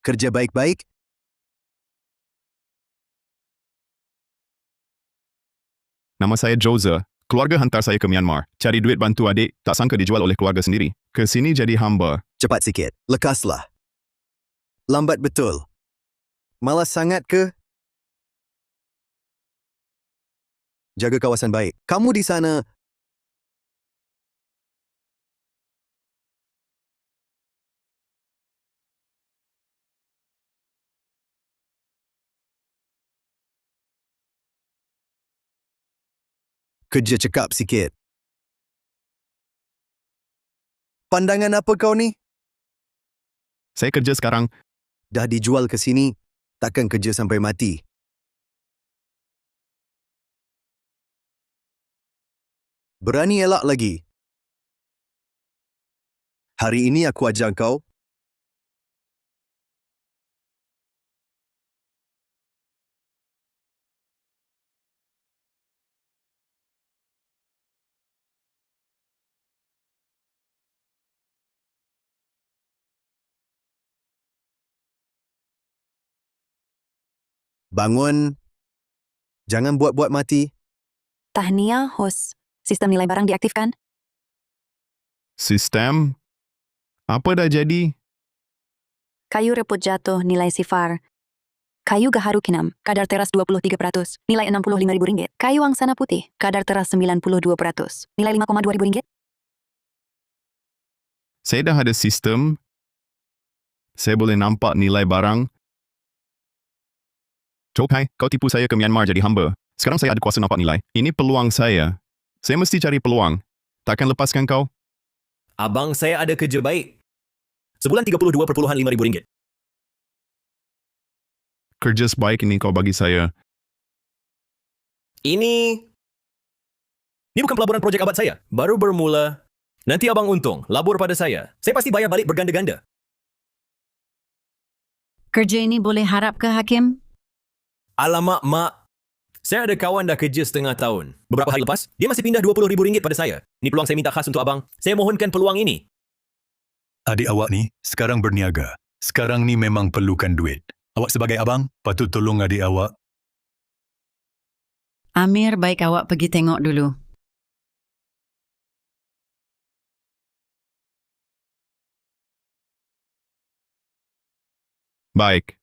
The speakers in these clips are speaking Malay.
Kerja baik-baik? Nama saya Joza. Keluarga hantar saya ke Myanmar. Cari duit bantu adik, tak sangka dijual oleh keluarga sendiri. Ke sini jadi hamba. Cepat sikit. Lekaslah. Lambat betul. Malas sangat ke? Jaga kawasan baik. Kamu di sana. Kerja cekap sikit. Pandangan apa kau ni? Saya kerja sekarang. Dah dijual ke sini, takkan kerja sampai mati. Berani elak lagi. Hari ini aku ajar kau. Bangun. Jangan buat-buat mati. Tahniah, host. Sistem nilai barang diaktifkan. Sistem? Apa dah jadi? Kayu reput jatuh, nilai sifar. Kayu gaharu kinam, kadar teras 23%, nilai Rp65.000. Kayu angsana putih, kadar teras 92%, nilai Rp5,200. Saya dah ada sistem. Saya boleh nampak nilai barang. Chokai, kau tipu saya ke Myanmar jadi hamba. Sekarang saya ada kuasa nampak nilai. Ini peluang saya. Saya mesti cari peluang. Takkan lepaskan kau? Abang saya ada kerja baik. Sebulan Rp32.500. Kerja sebaik ini kau bagi saya. Ini bukan pelaburan projek abad saya. Baru bermula. Nanti abang untung. Labur pada saya. Saya pasti bayar balik berganda-ganda. Kerja ini boleh harap ke Hakim? Alamak, Mak. Saya ada kawan dah kerja setengah tahun. Beberapa hari lepas, dia masih pindah RM20,000 pada saya. Ni peluang saya minta khas untuk abang. Saya mohonkan peluang ini. Adik awak ni sekarang berniaga. Sekarang ni memang perlukan duit. Awak sebagai abang, patut tolong adik awak. Amir, baik awak pergi tengok dulu. Baik.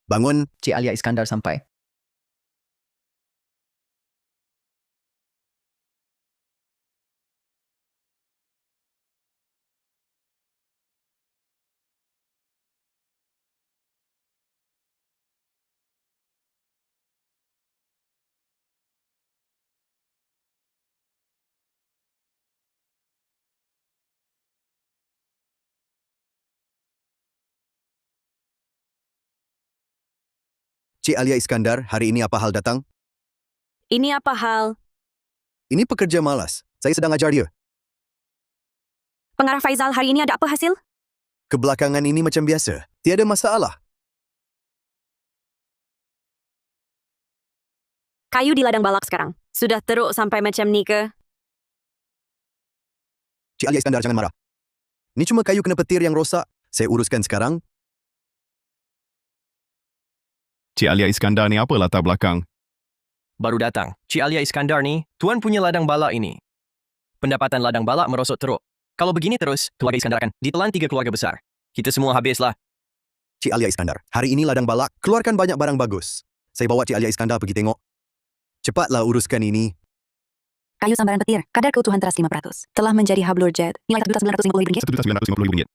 Bangun. Cik Alia Iskandar sampai. Cik Alia Iskandar, hari ini apa hal datang? Ini apa hal? Ini pekerja malas. Saya sedang ajar dia. Pengarah Faizal, hari ini ada apa hasil? Kebelakangan ini macam biasa. Tiada masalah. Kayu di ladang balak sekarang. Sudah teruk sampai macam ni ke? Cik Alia Iskandar, jangan marah. Ni cuma kayu kena petir yang rosak. Saya uruskan sekarang. Cik Alia Iskandar ni apa latar belakang? Baru datang. Cik Alia Iskandar ni, tuan punya ladang balak ini. Pendapatan ladang balak merosot teruk. Kalau begini terus, keluarga Iskandar akan ditelan 3 keluarga besar. Kita semua habislah. Cik Alia Iskandar, hari ini ladang balak keluarkan banyak barang bagus. Saya bawa Cik Alia Iskandar pergi tengok. Cepatlah uruskan ini. Kayu sambaran petir, kadar keutuhan teras 5%. Telah menjadi hablur jet, nilai Rp1.950. Rp1.950.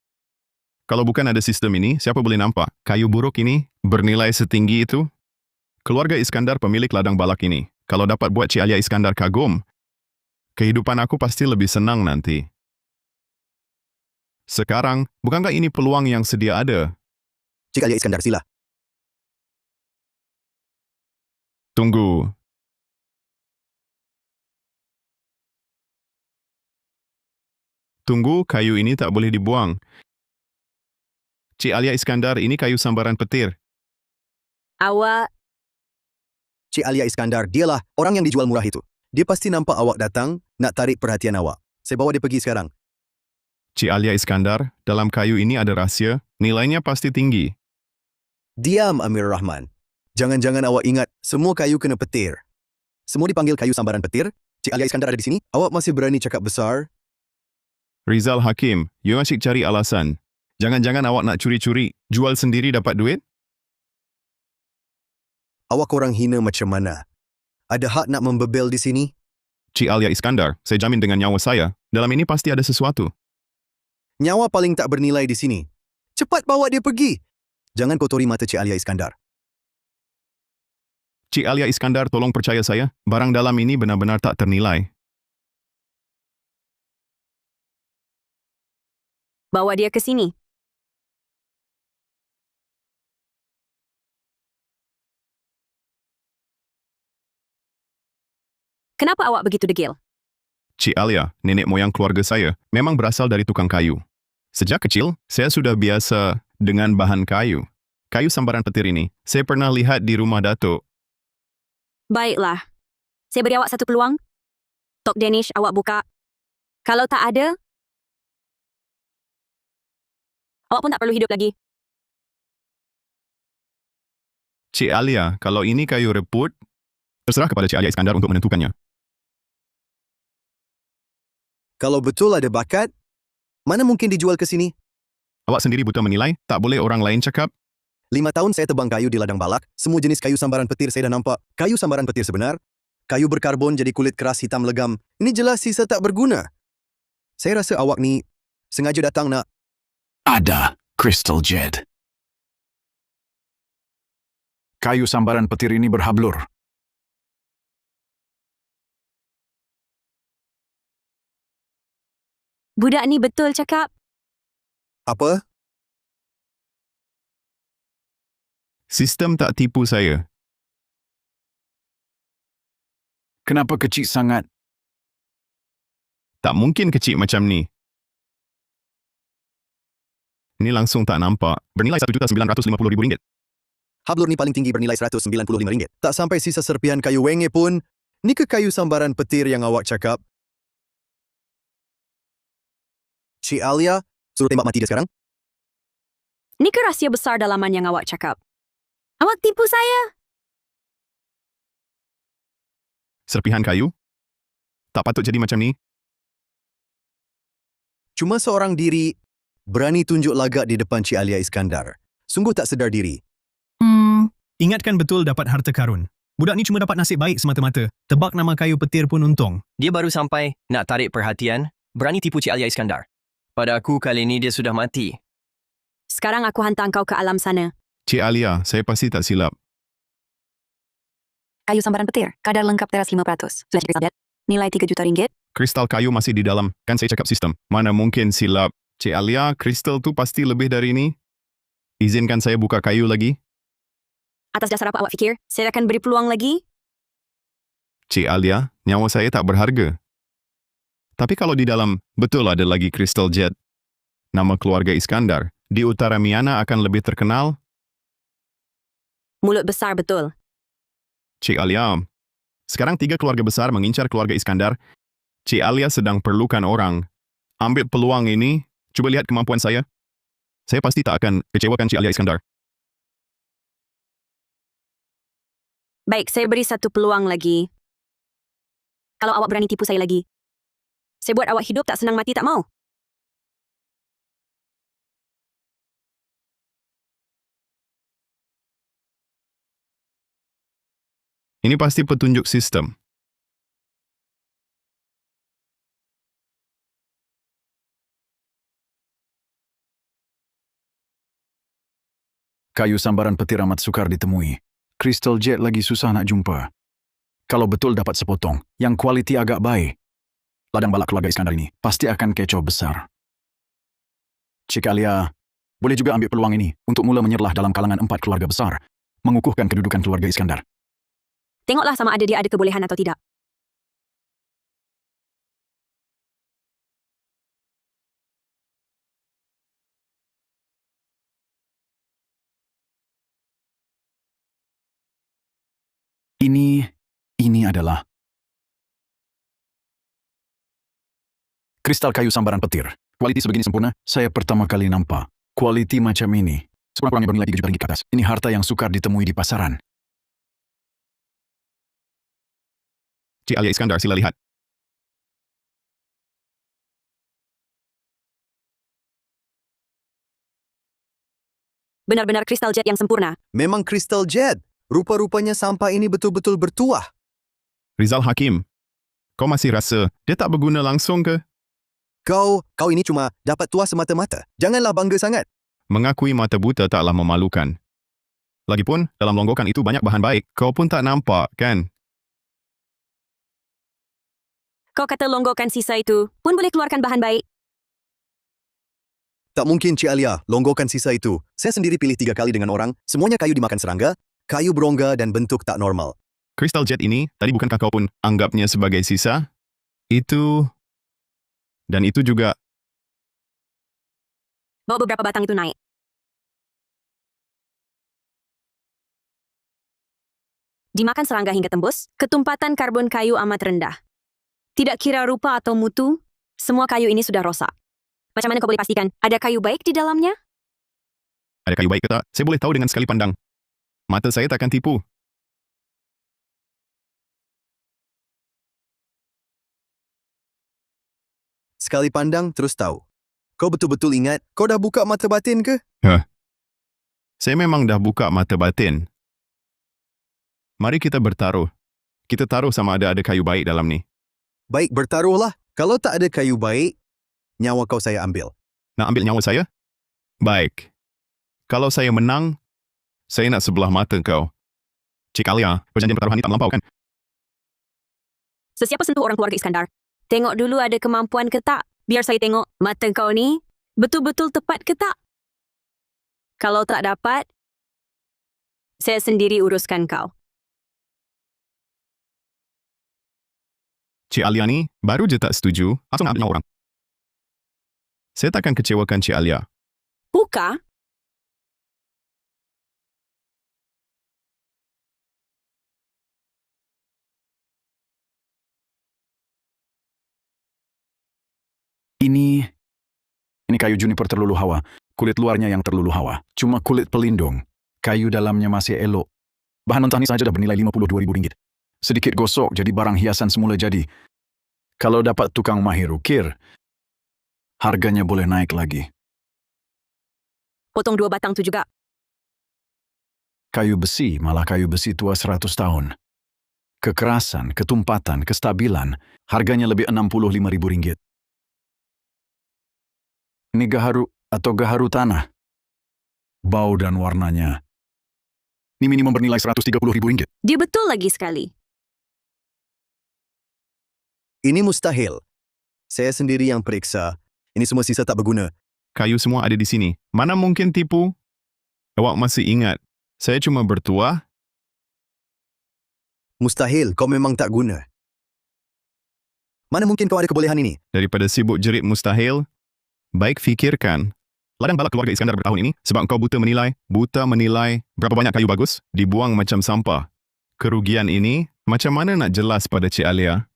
Kalau bukan ada sistem ini, siapa boleh nampak? Kayu buruk ini bernilai setinggi itu? Keluarga Iskandar pemilik ladang balak ini. Kalau dapat buat Cik Alia Iskandar kagum, kehidupan aku pasti lebih senang nanti. Sekarang, bukankah ini peluang yang sedia ada? Cik Alia Iskandar, sila. Tunggu. Tunggu, kayu ini tak boleh dibuang. Cik Alia Iskandar, ini kayu sambaran petir. Awak, Cik Alia Iskandar, dialah orang yang dijual murah itu. Dia pasti nampak awak datang, nak tarik perhatian awak. Saya bawa dia pergi sekarang. Cik Alia Iskandar, dalam kayu ini ada rahsia, nilainya pasti tinggi. Diam, Amir Rahman. Jangan-jangan awak ingat, semua kayu kena petir. Semua dipanggil kayu sambaran petir? Cik Alia Iskandar ada di sini? Awak masih berani cakap besar? Rizal Hakim, you asyik cari alasan. Jangan-jangan awak nak curi-curi, jual sendiri dapat duit? Awak korang hina macam mana? Ada hak nak membebel di sini? Cik Alia Iskandar, saya jamin dengan nyawa saya, dalam ini pasti ada sesuatu. Nyawa paling tak bernilai di sini. Cepat bawa dia pergi. Jangan kotori mata Cik Alia Iskandar. Cik Alia Iskandar, tolong percaya saya, barang dalam ini benar-benar tak ternilai. Bawa dia ke sini. Kenapa awak begitu degil? Cik Alia, nenek moyang keluarga saya, memang berasal dari tukang kayu. Sejak kecil, saya sudah biasa dengan bahan kayu. Kayu sambaran petir ini, saya pernah lihat di rumah Datuk. Baiklah. Saya beri awak satu peluang. Tok Danish, awak buka. Kalau tak ada, awak pun tak perlu hidup lagi. Cik Alia, kalau ini kayu reput, terserah kepada Cik Alia Iskandar untuk menentukannya. Kalau betul ada bakat, mana mungkin dijual ke sini? Awak sendiri buta menilai, tak boleh orang lain cakap. 5 tahun saya tebang kayu di ladang balak, semua jenis kayu sambaran petir saya dah nampak. Kayu sambaran petir sebenar, kayu berkarbon jadi kulit keras hitam legam. Ini jelas sisa tak berguna. Saya rasa awak ni sengaja datang nak... Ada Crystal Jade. Kayu sambaran petir ini berhablur. Budak ni betul cakap. Apa? Sistem tak tipu saya. Kenapa kecil sangat? Tak mungkin kecil macam ni. Ini langsung tak nampak. Bernilai RM1,950,000. Hablur ni paling tinggi bernilai RM195. Tak sampai sisa serpihan kayu wenge pun. Ni ke kayu sambaran petir yang awak cakap? Cik Alia, suruh tembak mati dia sekarang. Ni ke rahsia besar dalaman yang awak cakap? Awak tipu saya. Serpihan kayu? Tak patut jadi macam ni. Cuma seorang diri berani tunjuk lagak di depan Cik Alia Iskandar. Sungguh tak sedar diri. Ingatkan betul dapat harta karun. Budak ni cuma dapat nasib baik semata-mata. Tebak nama kayu petir pun untung. Dia baru sampai, nak tarik perhatian, berani tipu Cik Alia Iskandar. Pada aku kali ini dia sudah mati. Sekarang aku hantar kau ke alam sana. Cik Alia, saya pasti tak silap. Kayu sambaran petir, kadar lengkap teras 5%. Flash kristal, nilai RM3 juta. Kristal kayu masih di dalam. Kan saya cakap sistem. Mana mungkin silap. Cik Alia, kristal tu pasti lebih dari ini. Izinkan saya buka kayu lagi. Atas dasar apa awak fikir? Saya akan beri peluang lagi? Cik Alia, nyawa saya tak berharga. Tapi kalau di dalam, betul ada lagi Crystal Jade. Nama keluarga Iskandar di utara Miana akan lebih terkenal. Mulut besar betul. Cik Alia, sekarang 3 keluarga besar mengincar keluarga Iskandar. Cik Alia sedang perlukan orang. Ambil peluang ini, cuba lihat kemampuan saya. Saya pasti tak akan kecewakan Cik Alia Iskandar. Baik, saya beri satu peluang lagi. Kalau awak berani tipu saya lagi, saya buat awak hidup tak senang mati tak mau. Ini pasti petunjuk sistem. Kayu sambaran petir amat sukar ditemui. Crystal Jade lagi susah nak jumpa. Kalau betul dapat sepotong, yang kualiti agak baik, ladang balak keluarga Iskandar ini pasti akan kecoh besar. Cik Alia, boleh juga ambil peluang ini untuk mula menyerlah dalam kalangan 4 keluarga besar, mengukuhkan kedudukan keluarga Iskandar. Tengoklah sama ada dia ada kebolehan atau tidak. Ini adalah kristal kayu sambaran petir. Kualiti sebegini sempurna, saya pertama kali nampak. Kualiti macam ini, sekurang-kurangnya bernilai 3 juta ringgit ke atas. Ini harta yang sukar ditemui di pasaran. Cik Alia Iskandar, sila lihat. Benar-benar kristal jet yang sempurna. Memang Crystal Jet. Rupa-rupanya sampah ini betul-betul bertuah. Rizal Hakim, kau masih rasa dia tak berguna langsung ke? Kau ini cuma dapat tuah semata-mata. Janganlah bangga sangat. Mengakui mata buta taklah memalukan. Lagipun, dalam longgokan itu banyak bahan baik. Kau pun tak nampak, kan? Kau kata longgokan sisa itu pun boleh keluarkan bahan baik. Tak mungkin, Cik Alia. Longgokan sisa itu. Saya sendiri pilih 3 kali dengan orang. Semuanya kayu dimakan serangga, kayu berongga dan bentuk tak normal. Crystal Jet ini, tadi bukankah kau pun anggapnya sebagai sisa? Itu... Dan itu juga... Bawa beberapa batang itu naik. Dimakan serangga hingga tembus, ketumpatan karbon kayu amat rendah. Tidak kira rupa atau mutu, semua kayu ini sudah rosak. Macam mana kau boleh pastikan ada kayu baik di dalamnya? Ada kayu baik ke tak? Saya boleh tahu dengan sekali pandang. Mata saya takkan tipu. Sekali pandang, terus tahu. Kau betul-betul ingat, kau dah buka mata batin ke? Saya memang dah buka mata batin. Mari kita bertaruh. Kita taruh sama ada kayu baik dalam ni. Baik, bertaruhlah. Kalau tak ada kayu baik, nyawa kau saya ambil. Nak ambil nyawa saya? Baik. Kalau saya menang, saya nak sebelah mata kau. Cik Alia, perjanjian pertaruhan ni tak melampau, kan? Sesiapa sentuh orang keluarga Iskandar, tengok dulu ada kemampuan ke tak. Biar saya tengok mata kau ni betul-betul tepat ke tak. Kalau tak dapat, saya sendiri uruskan kau. Cik Alia ni baru je tak setuju, langsung nak ambil nyawa orang. Saya takkan kecewakan Cik Alia. Buka? Ini kayu juniper terlulu hawa. Kulit luarnya yang terlulu hawa. Cuma kulit pelindung. Kayu dalamnya masih elok. Bahan mentah ni saja dah bernilai RM52,000. Sedikit gosok jadi barang hiasan semula jadi. Kalau dapat tukang mahir ukir, harganya boleh naik lagi. Potong 2 batang tu juga. Kayu besi, malah kayu besi tua 100 tahun. Kekerasan, ketumpatan, kestabilan, harganya lebih RM65,000. Ini gaharu atau gaharu tanah. Bau dan warnanya. Ini minimum bernilai RM130,000. Dia betul lagi sekali. Ini mustahil. Saya sendiri yang periksa. Ini semua sisa tak berguna. Kayu semua ada di sini. Mana mungkin tipu? Awak masih ingat, saya cuma bertuah. Mustahil, kau memang tak guna. Mana mungkin kau ada kebolehan ini? Daripada sibuk jerit mustahil, baik fikirkan. Ladang balak keluarga Iskandar bertahun ini sebab kau buta menilai berapa banyak kayu bagus dibuang macam sampah. Kerugian ini, macam mana nak jelas pada Cik Alia?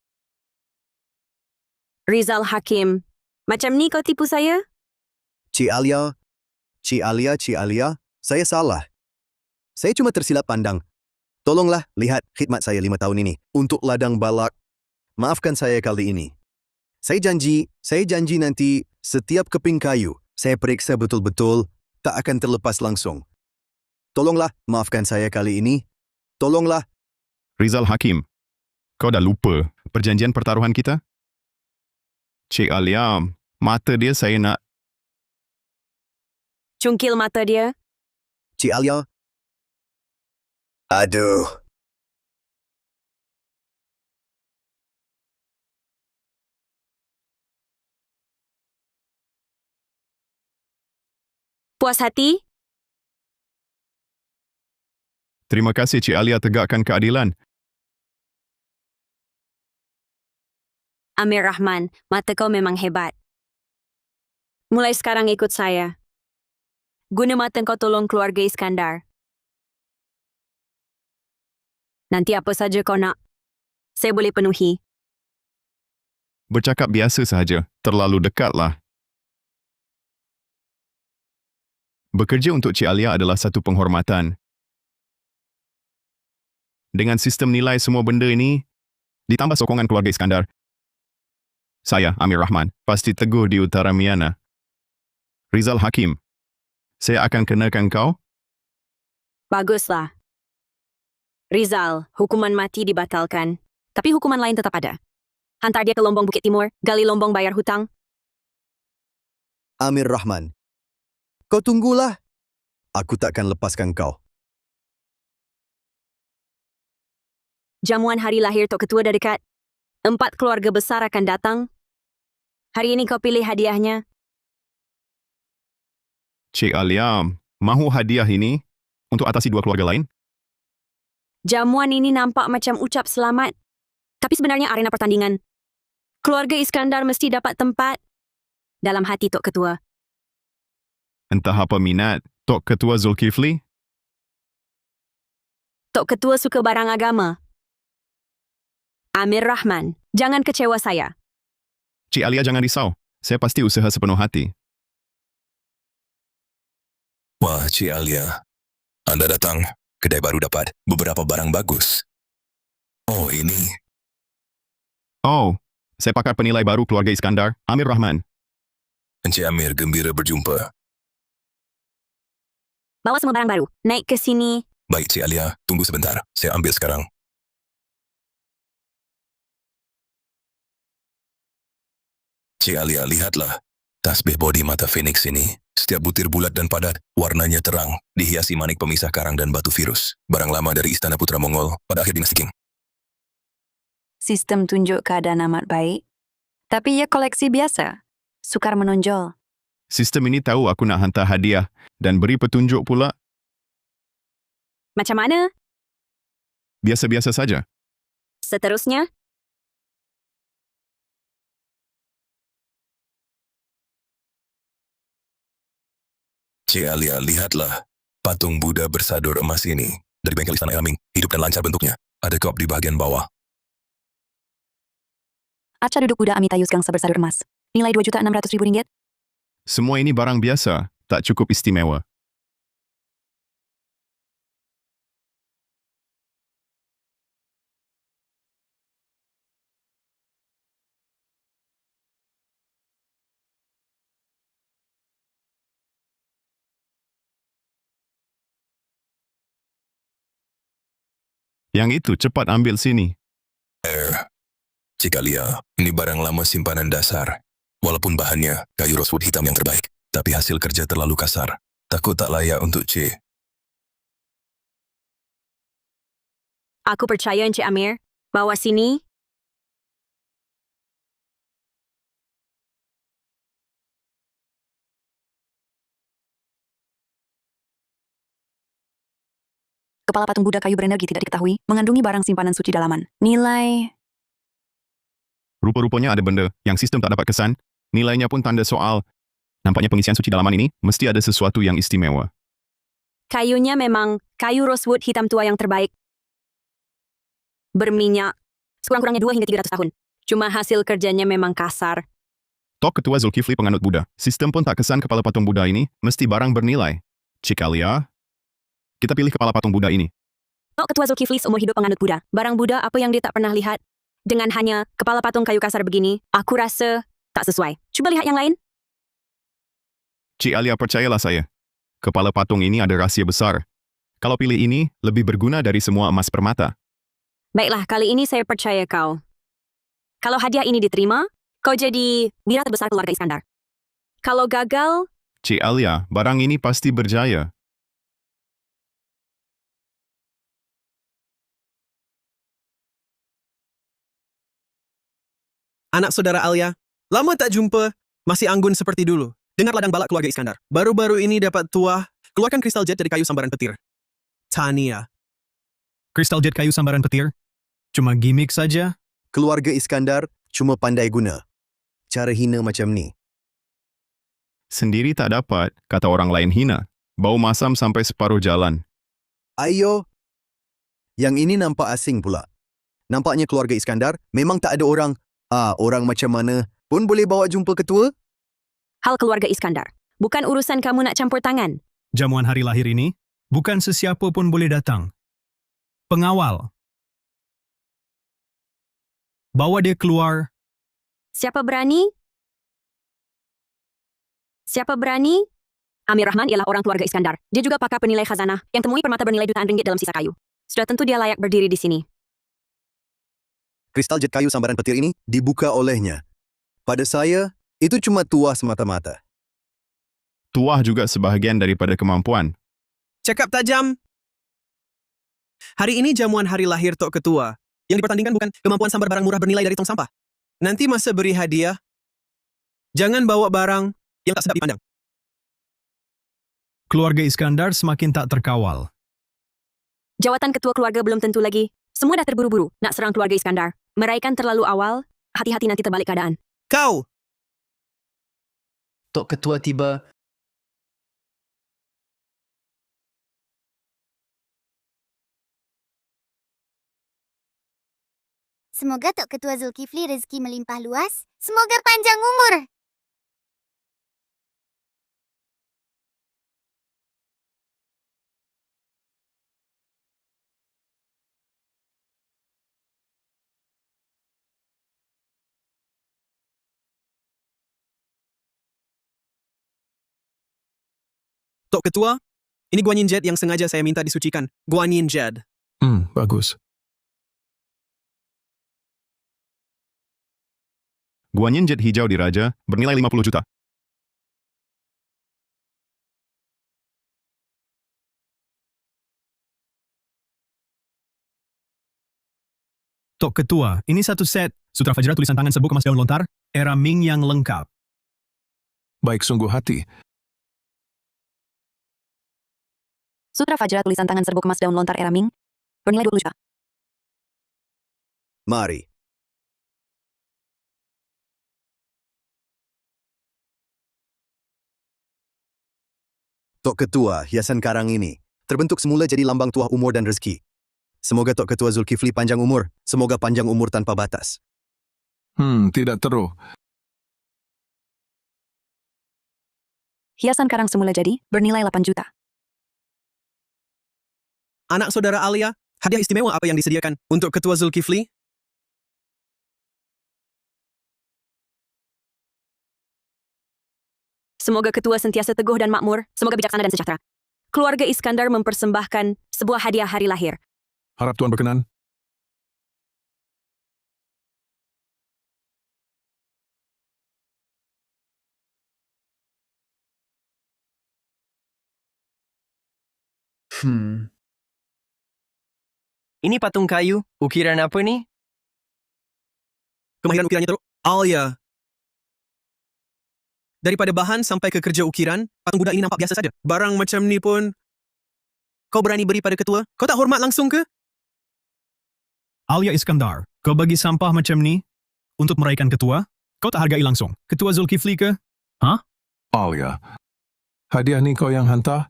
Rizal Hakim, macam ni kau tipu saya? Cik Alia, saya salah. Saya cuma tersilap pandang. Tolonglah lihat khidmat saya 5 tahun ini untuk ladang balak. Maafkan saya kali ini. Saya janji nanti setiap keping kayu saya periksa betul-betul, tak akan terlepas langsung. Tolonglah maafkan saya kali ini. Tolonglah. Rizal Hakim, kau dah lupa perjanjian pertaruhan kita? Cik Alia, mata dia saya nak... Cungkil mata dia. Cik Alia. Aduh. Puas hati? Terima kasih Cik Alia tegakkan keadilan. Amir Rahman, mata kau memang hebat. Mulai sekarang ikut saya. Guna mata kau tolong keluarga Iskandar. Nanti apa saja kau nak, saya boleh penuhi. Bercakap biasa sahaja, terlalu dekatlah. Bekerja untuk Cik Alia adalah satu penghormatan. Dengan sistem nilai semua benda ini, ditambah sokongan keluarga Iskandar, saya, Amir Rahman, pasti teguh di Utara Miana. Rizal Hakim, saya akan kenakan kau. Baguslah. Rizal, hukuman mati dibatalkan. Tapi hukuman lain tetap ada. Hantar dia ke Lombong Bukit Timur, gali Lombong bayar hutang. Amir Rahman, kau tunggulah. Aku takkan lepaskan kau. Jamuan hari lahir Tok Ketua dah dekat. 4 keluarga besar akan datang. Hari ini kau pilih hadiahnya. Cik Alia, mahu hadiah ini untuk atasi 2 keluarga lain? Jamuan ini nampak macam ucap selamat. Tapi sebenarnya arena pertandingan. Keluarga Iskandar mesti dapat tempat dalam hati Tok Ketua. Entah apa minat Tok Ketua Zulkifli? Tok Ketua suka barang agama. Amir Rahman, jangan kecewa saya. Cik Alia jangan risau. Saya pasti usaha sepenuh hati. Wah, Cik Alia. Anda datang. Kedai baru dapat beberapa barang bagus. Oh, ini. Oh, saya pakar penilai baru keluarga Iskandar, Amir Rahman. Encik Amir gembira berjumpa. Bawa semua barang baru. Naik ke sini. Baik, Cik Alia. Tunggu sebentar. Saya ambil sekarang. Cik Alia, lihatlah. Tasbih bodi mata Phoenix ini. Setiap butir bulat dan padat, warnanya terang, dihiasi manik pemisah karang dan batu virus. Barang lama dari Istana Putra Mongol pada akhir dinasti Qing. Sistem tunjuk keadaan amat baik. Tapi ia koleksi biasa. Sukar menonjol. Sistem ini tahu aku nak hantar hadiah dan beri petunjuk pula. Macam mana? Biasa-biasa saja. Seterusnya, Cik Alia, lihatlah. Patung Buddha bersadur emas ini. Dari bengkel Istana Elaming, hidup dan lancar bentuknya. Ada kop di bahagian bawah. Arca duduk Buddha Amitayus Gangsa bersadur emas. Nilai Rp2.600.000. Semua ini barang biasa, tak cukup istimewa. Yang itu cepat ambil sini. Cik Alia, ini barang lama simpanan dasar. Walaupun bahannya kayu rosewood hitam yang terbaik, tapi hasil kerja terlalu kasar. Takut tak layak untuk Cik. aku percaya Encik Amir. Bawa sini. Kepala patung Buddha kayu berenergi tidak diketahui, mengandungi barang simpanan suci dalaman. Nilai... Rupa-rupanya ada benda yang sistem tak dapat kesan, nilainya pun tanda soal. Nampaknya pengisian suci dalaman ini mesti ada sesuatu yang istimewa. Kayunya memang kayu rosewood hitam tua yang terbaik. Berminyak. Sekurang-kurangnya 2 hingga 300 tahun. Cuma hasil kerjanya memang kasar. Tok Ketua Zulkifli penganut Buddha. Sistem pun tak kesan kepala patung Buddha ini mesti barang bernilai. Cik Alia, kita pilih kepala patung Buddha ini. Tok Ketua Zulkifli seumur hidup penganut Buddha. Barang Buddha apa yang dia tak pernah lihat? Dengan hanya kepala patung kayu kasar begini, aku rasa tak sesuai. Cuba lihat yang lain. Cik Alia, percayalah saya. Kepala patung ini ada rahsia besar. Kalau pilih ini, lebih berguna dari semua emas permata. Baiklah, kali ini saya percaya kau. Kalau hadiah ini diterima, kau jadi bira terbesar keluarga Iskandar. Kalau gagal, Cik Alia, barang ini pasti berjaya. Anak saudara Alia, lama tak jumpa, masih anggun seperti dulu. Dengar ladang balak keluarga Iskandar. Baru-baru ini dapat tuah, keluarkan kristal jet dari kayu sambaran petir. Tania. Kristal jet kayu sambaran petir? Cuma gimmick saja? Keluarga Iskandar cuma pandai guna. Cara hina macam ni. Sendiri tak dapat, kata orang lain hina. Bau masam sampai separuh jalan. Ayo. Yang ini nampak asing pula. Nampaknya keluarga Iskandar memang tak ada orang. Orang macam mana pun boleh bawa jumpa ketua? hal keluarga Iskandar. Bukan urusan kamu nak campur tangan. jamuan hari lahir ini, bukan sesiapa pun boleh datang. Pengawal. Bawa dia keluar. Siapa berani? Siapa berani? Amir Rahman ialah orang keluarga Iskandar. Dia juga pakar penilai khazanah yang temui permata bernilai jutaan ringgit dalam sisa kayu. Sudah tentu dia layak berdiri di sini. Kristal jet kayu sambaran petir ini dibuka olehnya. Pada saya, itu cuma tuah semata-mata. Tuah juga sebahagian daripada kemampuan. Cakap tajam. Hari ini jamuan hari lahir Tok Ketua. Yang dipertandingkan bukan kemampuan sambar barang murah bernilai dari tong sampah. Nanti masa beri hadiah, jangan bawa barang yang tak sedap dipandang. Keluarga Iskandar semakin tak terkawal. Jawatan ketua keluarga belum tentu lagi. Semua dah terburu-buru nak serang keluarga Iskandar. Meraihkan terlalu awal, hati-hati nanti terbalik keadaan. Kau! Tok Ketua tiba. Semoga Tok Ketua Zulkifli rezeki melimpah luas. Semoga panjang umur. Tok Ketua, ini guanyin jet yang sengaja saya minta disucikan. Guanyin jet. Bagus. Guanyin jet hijau diraja bernilai 50 juta. Tok Ketua, ini satu set. Sutra Fajra tulisan tangan serbuk emas daun lontar, era Ming yang lengkap. Baik sungguh hati. Sutra Fajra tulisan tangan serbuk emas daun lontar era Ming, bernilai 20 juta. Mari. Tok Ketua, hiasan karang ini terbentuk semula jadi lambang tuah umur dan rezeki. Semoga Tok Ketua Zulkifli panjang umur. Semoga panjang umur tanpa batas. Tidak teruk. Hiasan karang semula jadi bernilai 8 juta. Anak saudara Alia, hadiah istimewa apa yang disediakan untuk Ketua Zulkifli? Semoga ketua sentiasa teguh dan makmur. Semoga bijaksana dan sejahtera. Keluarga Iskandar mempersembahkan sebuah hadiah hari lahir. Harap Tuan berkenan. Ini patung kayu, ukiran apa ni? Kemahiran ukirannya teruk. Alia. Daripada bahan sampai ke kerja ukiran, patung Buddha ini nampak biasa saja. Barang macam ni pun, kau berani beri pada ketua? Kau tak hormat langsung ke? Alia Iskandar, kau bagi sampah macam ni untuk meraihkan ketua? Kau tak hargai langsung. Ketua Zulkifli ke? Hah? Alia, hadiah ni kau yang hantar?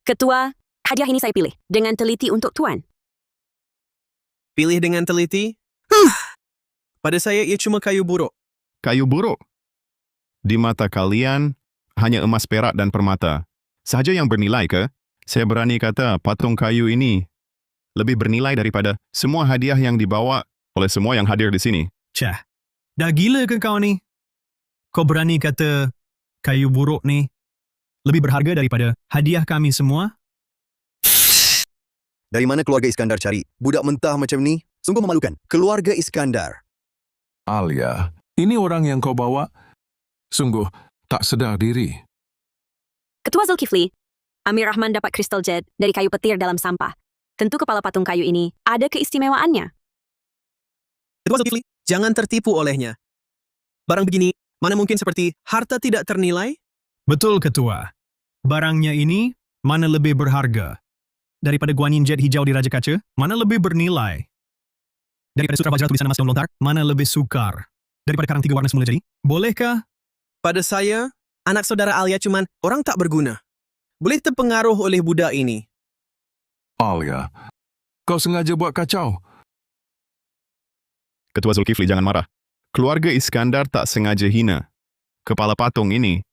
Ketua, hadiah ini saya pilih dengan teliti untuk tuan. Pilih dengan teliti? Pada saya ia cuma kayu buruk. Kayu buruk. Di mata kalian, hanya emas, perak dan permata. Sahaja yang bernilai ke? Saya berani kata patung kayu ini lebih bernilai daripada semua hadiah yang dibawa oleh semua yang hadir di sini. Cah, dah gila ke kau ni? Kau berani kata kayu buruk ni lebih berharga daripada hadiah kami semua? Dari mana keluarga Iskandar cari budak mentah macam ni? Sungguh memalukan. Keluarga Iskandar. Alia, ini orang yang kau bawa sungguh tak sedar diri. Ketua Zulkifli, Amir Rahman dapat kristal jet dari kayu petir dalam sampah. Tentu kepala patung kayu ini ada keistimewaannya. Ketua Zulkifli, jangan tertipu olehnya. Barang begini, mana mungkin seperti harta tidak ternilai? Betul, Ketua. Barangnya ini mana lebih berharga? Daripada guanyin jet hijau di Raja Kaca, mana lebih bernilai? Daripada sutra Fajra tulisan emas daun lontar, mana lebih sukar? Daripada karang 3 warna semula jadi, bolehkah? Pada saya, anak saudara Alia cuman orang tak berguna. Boleh terpengaruh oleh budak ini. Alia, kau sengaja buat kacau. Ketua Zulkifli, jangan marah. Keluarga Iskandar tak sengaja hina. Kepala patung ini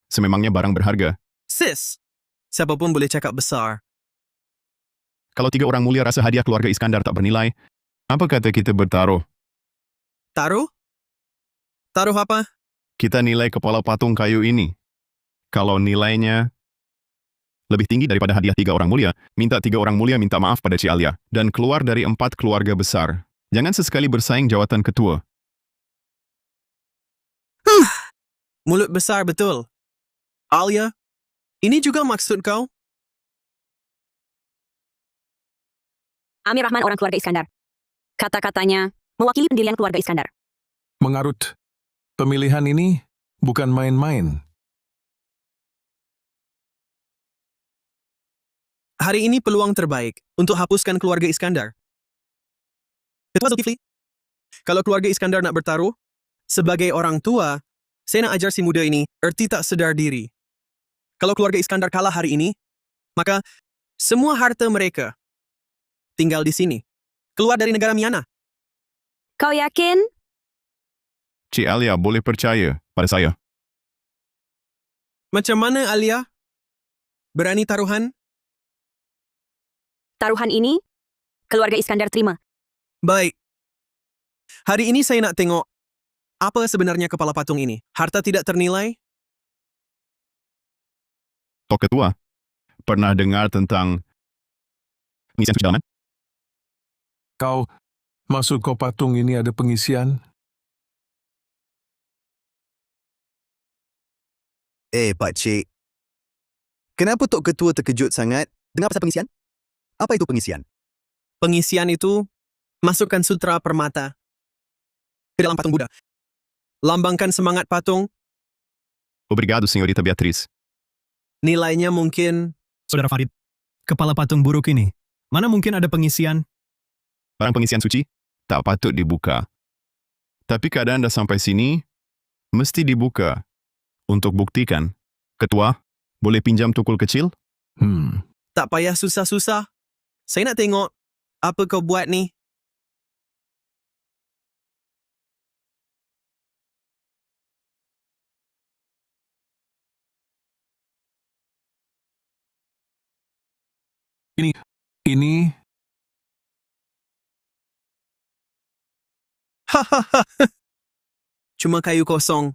sememangnya barang berharga. Sis, siapapun boleh cakap besar. Kalau 3 orang mulia rasa hadiah keluarga Iskandar tak bernilai, apa kata kita bertaruh? Taruh? Taruh apa? Kita nilai kepala patung kayu ini. Kalau nilainya lebih tinggi daripada hadiah 3 orang mulia, minta 3 orang mulia minta maaf pada Cik Alia dan keluar dari 4 keluarga besar. Jangan sesekali bersaing jawatan ketua. Mulut besar betul. Alia, ini juga maksud kau? Amir Rahman orang keluarga Iskandar. Kata-katanya mewakili pendirian keluarga Iskandar. Mengarut, pemilihan ini bukan main-main. Hari ini peluang terbaik untuk hapuskan keluarga Iskandar. Ketua Zulkifli, kalau keluarga Iskandar nak bertaruh, sebagai orang tua, saya nak ajar si muda ini erti tak sedar diri. Kalau keluarga Iskandar kalah hari ini, maka semua harta mereka tinggal di sini. Keluar dari negara Miana. Kau yakin? Cik Alia boleh percaya pada saya. Macam mana Alia? Berani taruhan? Taruhan ini, keluarga Iskandar terima. Baik. Hari ini saya nak tengok apa sebenarnya kepala patung ini. Harta tidak ternilai? Tok Ketua, pernah dengar tentang pengisian suci dalaman? Kau, maksud kau patung ini ada pengisian? Pak Cik. Kenapa Tok Ketua terkejut sangat dengar pasal pengisian? Apa itu pengisian? Pengisian itu masukkan sutra permata ke dalam patung Buddha. Lambangkan semangat patung. Obrigado, senhorita Beatriz. Nilainya mungkin... Saudara Farid, kepala patung buruk ini, mana mungkin ada pengisian? Barang pengisian suci tak patut dibuka. Tapi keadaan dah sampai sini, mesti dibuka. Untuk buktikan, Ketua, boleh pinjam tukul kecil? Tak payah susah-susah. Saya nak tengok apa kau buat ni. Ini Hahaha. Cuma kayu kosong.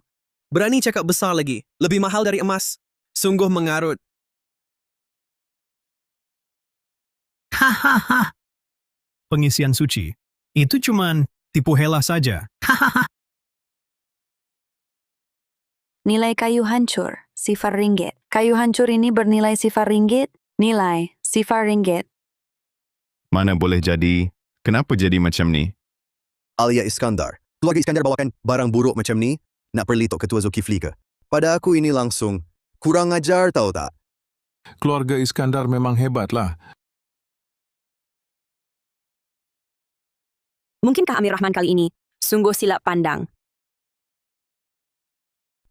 Berani cakap besar lagi. Lebih mahal dari emas. Sungguh mengarut. Hahaha. Pengisian suci. Itu cuman tipu helah saja. Hahaha. Nilai kayu hancur, sifar ringgit. Kayu hancur ini bernilai sifar ringgit. Nilai, sifar ringgit. Mana boleh jadi? Kenapa jadi macam ni? Alia Iskandar. Keluarga Iskandar bawakan barang buruk macam ni, nak perli Tok Ketua Zulkifli ke? Pada aku ini langsung kurang ajar tahu tak? keluarga Iskandar memang hebatlah. Mungkinkah Amir Rahman kali ini sungguh silap pandang?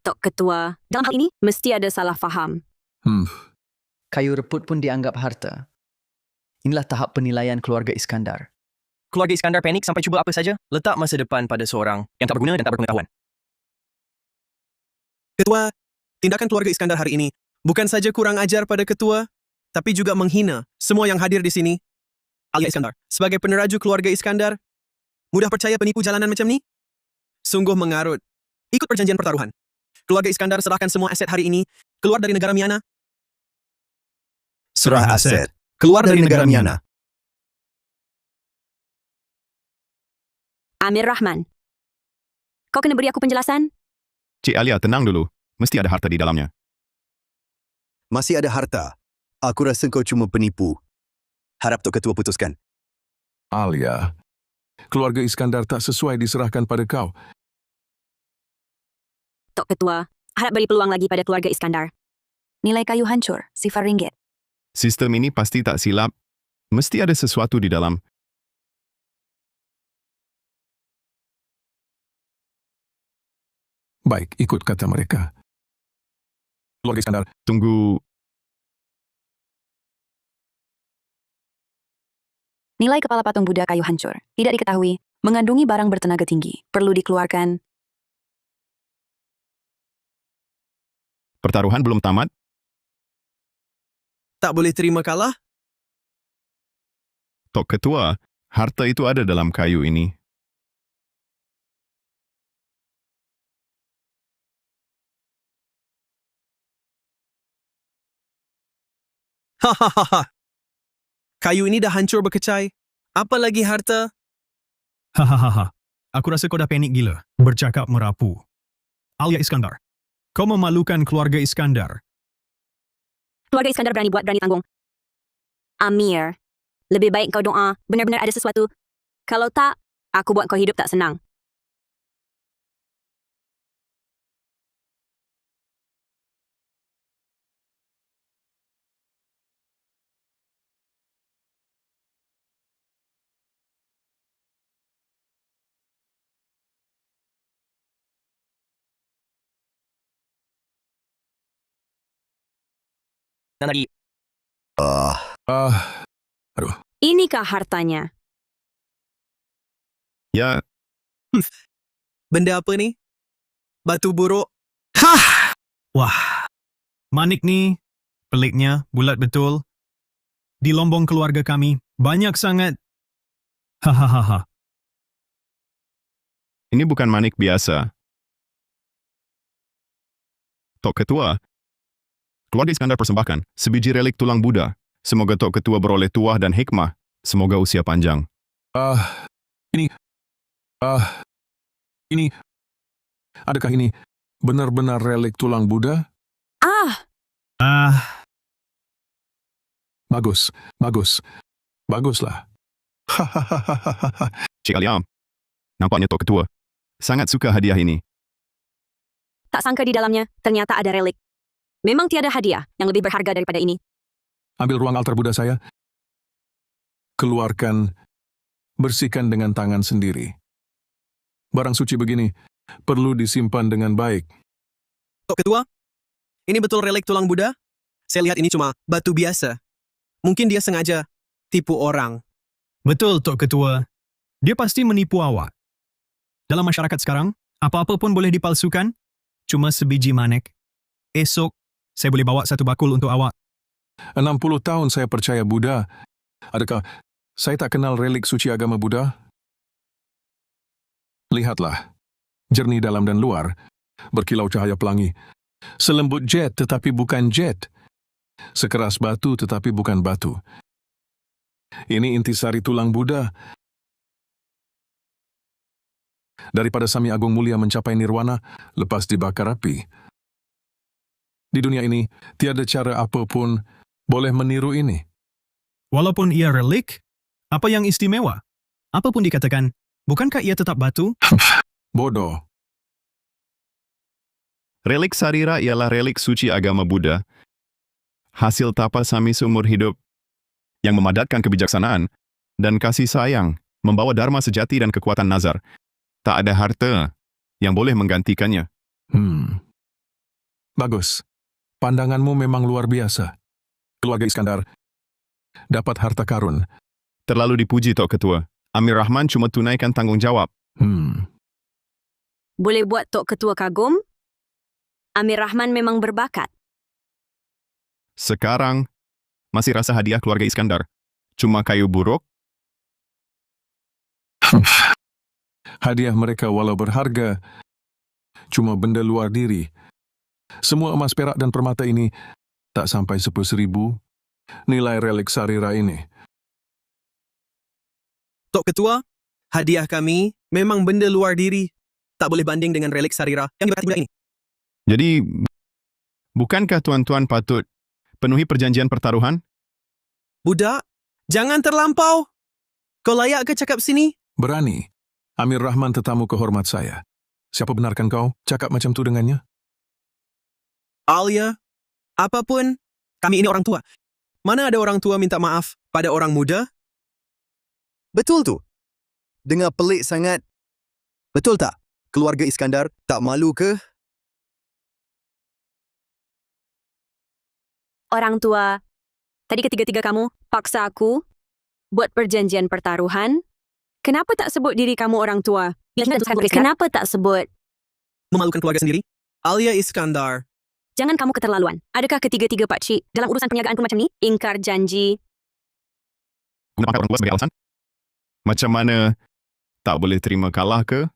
Tok Ketua, dalam hal ini mesti ada salah faham. Kayu reput pun dianggap harta. Inilah tahap penilaian keluarga Iskandar. Keluarga Iskandar panik sampai cuba apa saja, letak masa depan pada seorang yang tak berguna dan tak berpengetahuan. Ketua, tindakan keluarga Iskandar hari ini bukan saja kurang ajar pada ketua, tapi juga menghina semua yang hadir di sini. Alia Iskandar, sebagai peneraju keluarga Iskandar, mudah percaya penipu jalanan macam ni? Sungguh mengarut. Ikut perjanjian pertaruhan. Keluarga Iskandar serahkan semua aset hari ini keluar dari negara Miana. Serah aset. Keluar dari negara Miana. Amir Rahman, kau kena beri aku penjelasan. Cik Alia, tenang dulu. Mesti ada harta di dalamnya. Masih ada harta. Aku rasa kau cuma penipu. Harap Tok Ketua putuskan. Alia, keluarga Iskandar tak sesuai diserahkan pada kau. Tok Ketua, harap beri peluang lagi pada keluarga Iskandar. Nilai kayu hancur, sifar ringgit. Sistem ini pasti tak silap. Mesti ada sesuatu di dalam. Baik, ikut kata mereka. Keluarga Iskandar, Tunggu. Nilai kepala patung Buddha kayu hancur. Tidak diketahui. Mengandungi barang bertenaga tinggi. Perlu dikeluarkan. Pertaruhan belum tamat? Tak boleh terima kalah? Tok Ketua, harta itu ada dalam kayu ini. Hahaha. Kayu ini dah hancur berkecai. Apa lagi harta? Hahaha. Aku rasa kau dah panik gila. Bercakap merapu. Alia Iskandar. Kau memalukan keluarga Iskandar. Keluarga Iskandar berani buat, berani tanggung. Amir, lebih baik kau doa benar-benar ada sesuatu. Kalau tak, aku buat kau hidup tak senang. Lagi. Inikah hartanya? Ya, Benda apa ni? Batu buruk? Wah. Manik ni, peliknya, bulat betul. Di lombong keluarga kami, banyak sangat. Hahaha. ini bukan manik biasa. Tok Ketua, keluarga Iskandar persembahkan sebiji relik tulang Buddha. Semoga Tok Ketua beroleh tuah dan hikmah. Semoga usia panjang. Ini, adakah ini benar-benar relik tulang Buddha? Baguslah. Hahaha. Cik Alia, nampaknya Tok Ketua sangat suka hadiah ini. Tak sangka di dalamnya ternyata ada relik. Memang tiada hadiah yang lebih berharga daripada ini. Ambil ruang altar Buddha saya. Keluarkan, bersihkan dengan tangan sendiri. Barang suci begini perlu disimpan dengan baik. Tok Ketua, ini betul relik tulang Buddha? Saya lihat ini cuma batu biasa. Mungkin dia sengaja tipu orang. Betul, Tok Ketua. Dia pasti menipu awak. Dalam masyarakat sekarang, apa-apa pun boleh dipalsukan. Cuma sebiji manik. Esok, saya boleh bawa satu bakul untuk awak. 60 tahun saya percaya Buddha. Adakah saya tak kenal relik suci agama Buddha? Lihatlah. Jernih dalam dan luar. Berkilau cahaya pelangi. Selembut jet tetapi bukan jet. Sekeras batu tetapi bukan batu. Ini intisari tulang Buddha. Daripada Sami Agung Mulia mencapai nirwana, lepas dibakar api. Di dunia ini, tiada cara apapun boleh meniru ini. Walaupun ia relik, apa yang istimewa? Apapun dikatakan, bukankah ia tetap batu? Bodoh. Relik Sarira ialah relik suci agama Buddha. Hasil tapa Sami seumur hidup yang memadatkan kebijaksanaan dan kasih sayang, membawa dharma sejati dan kekuatan nazar. Tak ada harta yang boleh menggantikannya. Bagus. Pandanganmu memang luar biasa. Keluarga Iskandar dapat harta karun. Terlalu dipuji, Tok Ketua. Amir Rahman cuma tunaikan tanggungjawab. Boleh buat Tok Ketua kagum? Amir Rahman memang berbakat. Sekarang, masih rasa hadiah keluarga Iskandar. Cuma kayu buruk? Hadiah mereka walau berharga, cuma benda luar diri. Semua emas, perak dan permata ini tak sampai 10.000 nilai relik Sarira ini. Tok Ketua, hadiah kami memang benda luar diri. Tak boleh banding dengan relik Sarira yang diberkati budak ini. Jadi, bukankah tuan-tuan patut penuhi perjanjian pertaruhan? Budak, jangan terlampau. Kau layak ke cakap sini? Berani. Amir Rahman tetamu kehormat saya. Siapa benarkan kau cakap macam tu dengannya? Alia, apapun, kami ini orang tua. Mana ada orang tua minta maaf pada orang muda? Betul tu. Dengar pelik sangat. Betul tak? Keluarga Iskandar tak malu ke? Orang tua, tadi ketiga-tiga kamu paksa aku buat perjanjian pertaruhan. Kenapa tak sebut diri kamu orang tua? Kenapa tak sebut? Memalukan keluarga sendiri? Alia Iskandar, Jangan kamu keterlaluan. Adakah ketiga-tiga pakcik dalam urusan perniagaan pun macam ni? Ingkar janji. Guna pangkat orang tua sebagai alasan? Macam mana tak boleh terima kalah ke?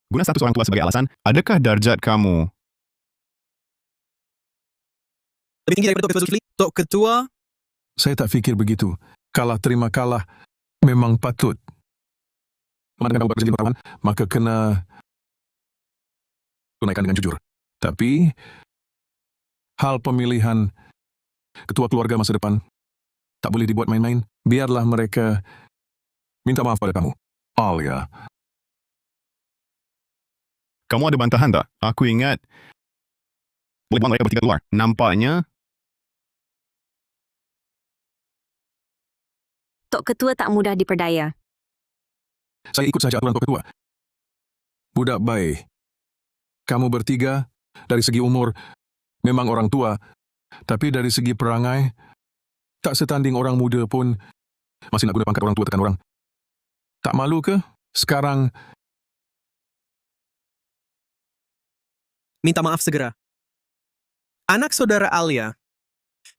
Guna status orang tua sebagai alasan, adakah darjat kamu? Lebih tinggi daripada Tok Ketua Zulkifli? Tok Ketua, Saya tak fikir begitu. Kalah terima kalah memang patut. Memandangkan kamu buat presiden perlawanan, maka kena tunaikan dengan jujur. Tapi, hal pemilihan ketua keluarga masa depan tak boleh dibuat main-main. Biarlah mereka minta maaf pada kamu. Alia. Kamu ada bantahan tak? Aku ingat boleh buang mereka bertiga keluar. Nampaknya Tok Ketua tak mudah diperdaya. Saya ikut saja aturan Tok Ketua. Budak baik. Kamu bertiga, dari segi umur, memang orang tua. Tapi dari segi perangai, tak setanding orang muda pun masih nak guna pangkat orang tua tekan orang. Tak malu ke? Sekarang, minta maaf segera. Anak saudara Alia.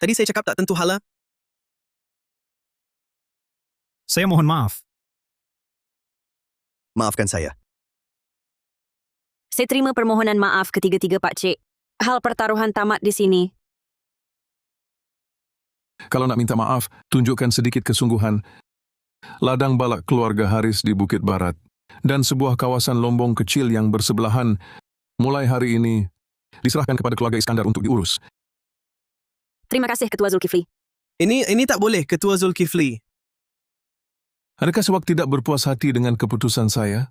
Tadi saya cakap tak tentu hala. Saya mohon maaf. Maafkan saya. Saya terima permohonan maaf ketiga-tiga pakcik. Hal pertaruhan tamat di sini. kalau nak minta maaf, tunjukkan sedikit kesungguhan. Ladang balak keluarga Haris di Bukit Barat dan sebuah kawasan lombong kecil yang bersebelahan mulai hari ini diserahkan kepada keluarga Iskandar untuk diurus. Terima kasih Ketua Zulkifli. Ini tak boleh, Ketua Zulkifli. Adakah sewak tidak berpuas hati dengan keputusan saya?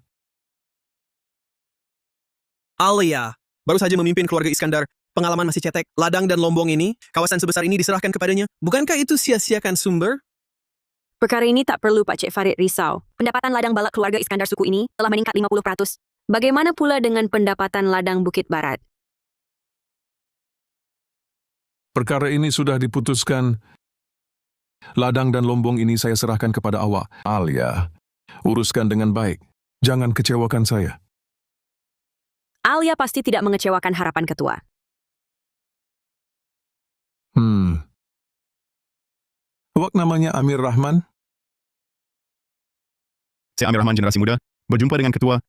Alia baru saja memimpin keluarga Iskandar. Pengalaman masih cetek. Ladang dan lombong ini, kawasan sebesar ini diserahkan kepadanya. Bukankah itu sia-siakan sumber? Perkara ini tak perlu Pak Cik Farid risau. Pendapatan ladang balak keluarga Iskandar suku ini telah meningkat 50%. Bagaimana pula dengan pendapatan ladang Bukit Barat? Perkara ini sudah diputuskan. Ladang dan lombong ini saya serahkan kepada awak. Alia, uruskan dengan baik. Jangan kecewakan saya. Alia pasti tidak mengecewakan harapan Ketua. Awak namanya Amir Rahman? Saya Amir Rahman, generasi muda. Berjumpa dengan Ketua.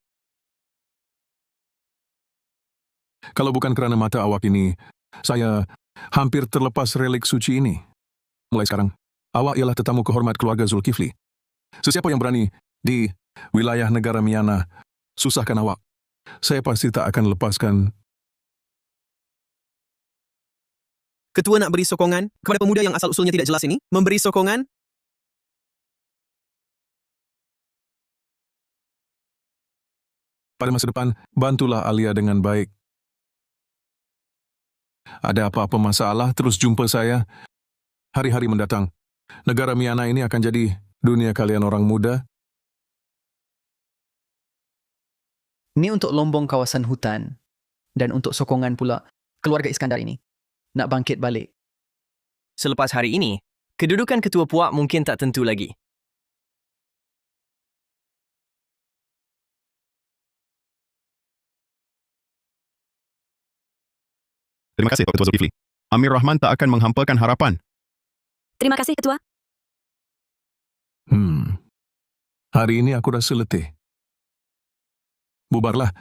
Kalau bukan kerana mata awak ini, saya hampir terlepas relik suci ini. Mulai sekarang, awak ialah tetamu kehormat keluarga Zulkifli. Sesiapa yang berani di wilayah negara Miana susahkan awak, saya pasti tak akan lepaskan. Ketua nak beri sokongan kepada pemuda yang asal-usulnya tidak jelas ini? Memberi sokongan? Pada masa depan, bantulah Alia dengan baik. Ada apa-apa masalah, terus jumpa saya. Hari-hari mendatang, negara Miana ini akan jadi dunia kalian orang muda. Ini untuk lombong kawasan hutan dan untuk sokongan pula keluarga Iskandar ini nak bangkit balik. Selepas hari ini, kedudukan Ketua Puak mungkin tak tentu lagi. Terima kasih, Ketua Zulkifli. Amir Rahman tak akan menghampakan harapan. Terima kasih Ketua. Hari ini aku rasa letih. Bubarlah.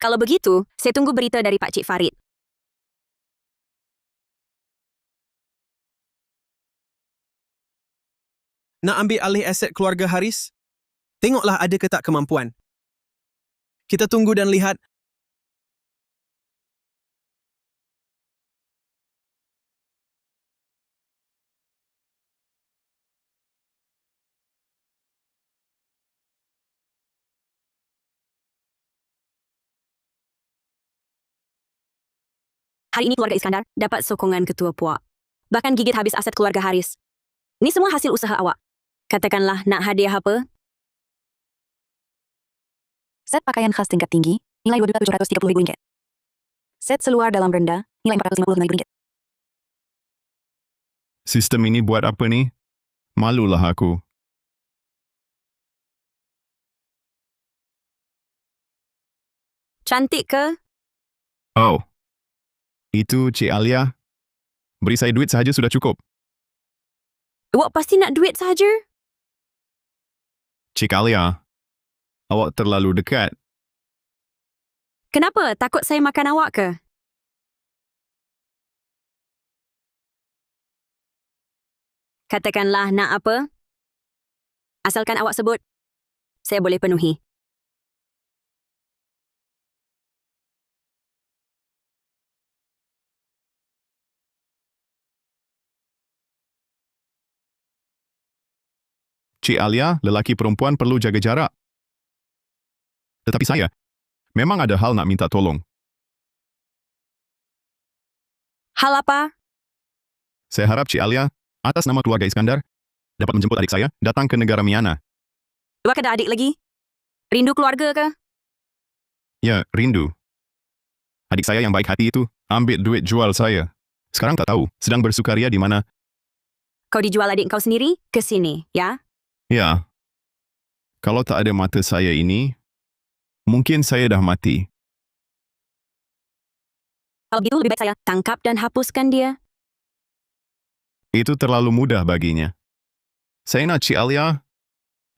Kalau begitu, saya tunggu berita dari Pak Cik Farid. Nak ambil alih aset keluarga Haris? Tengoklah ada ke tak kemampuan. Kita tunggu dan lihat. Hari ini keluarga Iskandar dapat sokongan Ketua Puak. Bahkan gigit habis aset keluarga Haris. Ini semua hasil usaha awak. Katakanlah nak hadiah apa? Set pakaian khas tingkat tinggi, nilai Rp2.730.000. Set seluar dalam rendah, nilai Rp455.000. Sistem ini buat apa ni? Malulah aku. Cantik ke? Oh. Itu Cik Alia. Beri saya duit sahaja sudah cukup. Awak pasti nak duit sahaja? Cik Alia, awak terlalu dekat. Kenapa? Takut saya makan awak ke? Katakanlah nak apa? Asalkan awak sebut, saya boleh penuhi. Cik Alia, lelaki perempuan perlu jaga jarak. Tetapi saya, memang ada hal nak minta tolong. Hal apa? Saya harap Cik Alia, atas nama keluarga Iskandar, dapat menjemput adik saya datang ke negara Miana. Awak ada adik lagi? Rindu keluarga ke? Ya, rindu. Adik saya yang baik hati itu ambil duit jual saya. Sekarang tak tahu, sedang bersukaria di mana. Kau dijual adik kau sendiri? Ke sini, ya? Ya. Kalau tak ada mata saya ini, mungkin saya dah mati. Kalau begitu lebih baik saya tangkap dan hapuskan dia. Itu terlalu mudah baginya. Saya nak Cik Alia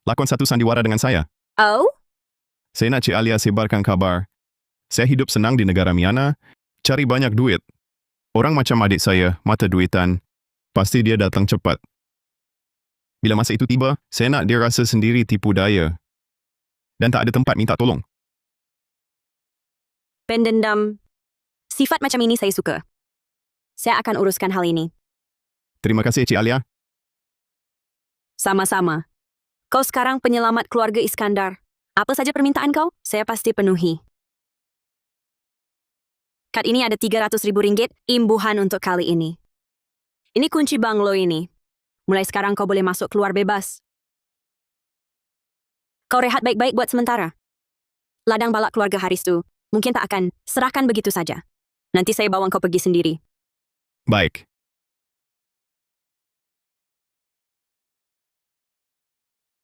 lakon satu sandiwara dengan saya. Oh? Saya nak Cik Alia sebarkan kabar. Saya hidup senang di negara Miana, cari banyak duit. Orang macam adik saya, mata duitan, pasti dia datang cepat. Bila masa itu tiba, saya nak dia rasa sendiri tipu daya. Dan tak ada tempat minta tolong. Pendendam. Sifat macam ini saya suka. Saya akan uruskan hal ini. Terima kasih, Cik Alia. Sama-sama. Kau sekarang penyelamat keluarga Iskandar. Apa saja permintaan kau, saya pasti penuhi. Kad ini ada RM300,000 imbuhan untuk kali ini. Ini kunci banglo ini. Mulai sekarang kau boleh masuk keluar bebas. Kau rehat baik-baik buat sementara. Ladang balak keluarga Haris tu mungkin tak akan serahkan begitu saja. Nanti saya bawa kau pergi sendiri. Baik.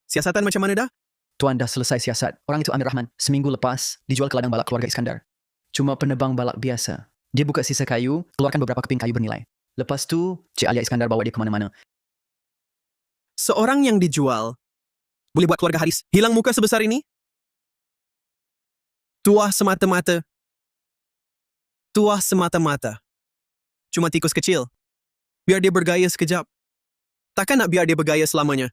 Siasatan macam mana dah? Tuan dah selesai siasat. Orang itu Amir Rahman. Seminggu lepas, dijual ke ladang balak keluarga Iskandar. Cuma penebang balak biasa. Dia buka sisa kayu, keluarkan beberapa keping kayu bernilai. Lepas tu, Cik Alia Iskandar bawa dia ke mana-mana. Seorang yang dijual boleh buat keluarga Haris hilang muka sebesar ini? Tuah semata-mata. Tuah semata-mata. Cuma tikus kecil. Biar dia bergaya sekejap. Takkan nak biar dia bergaya selamanya?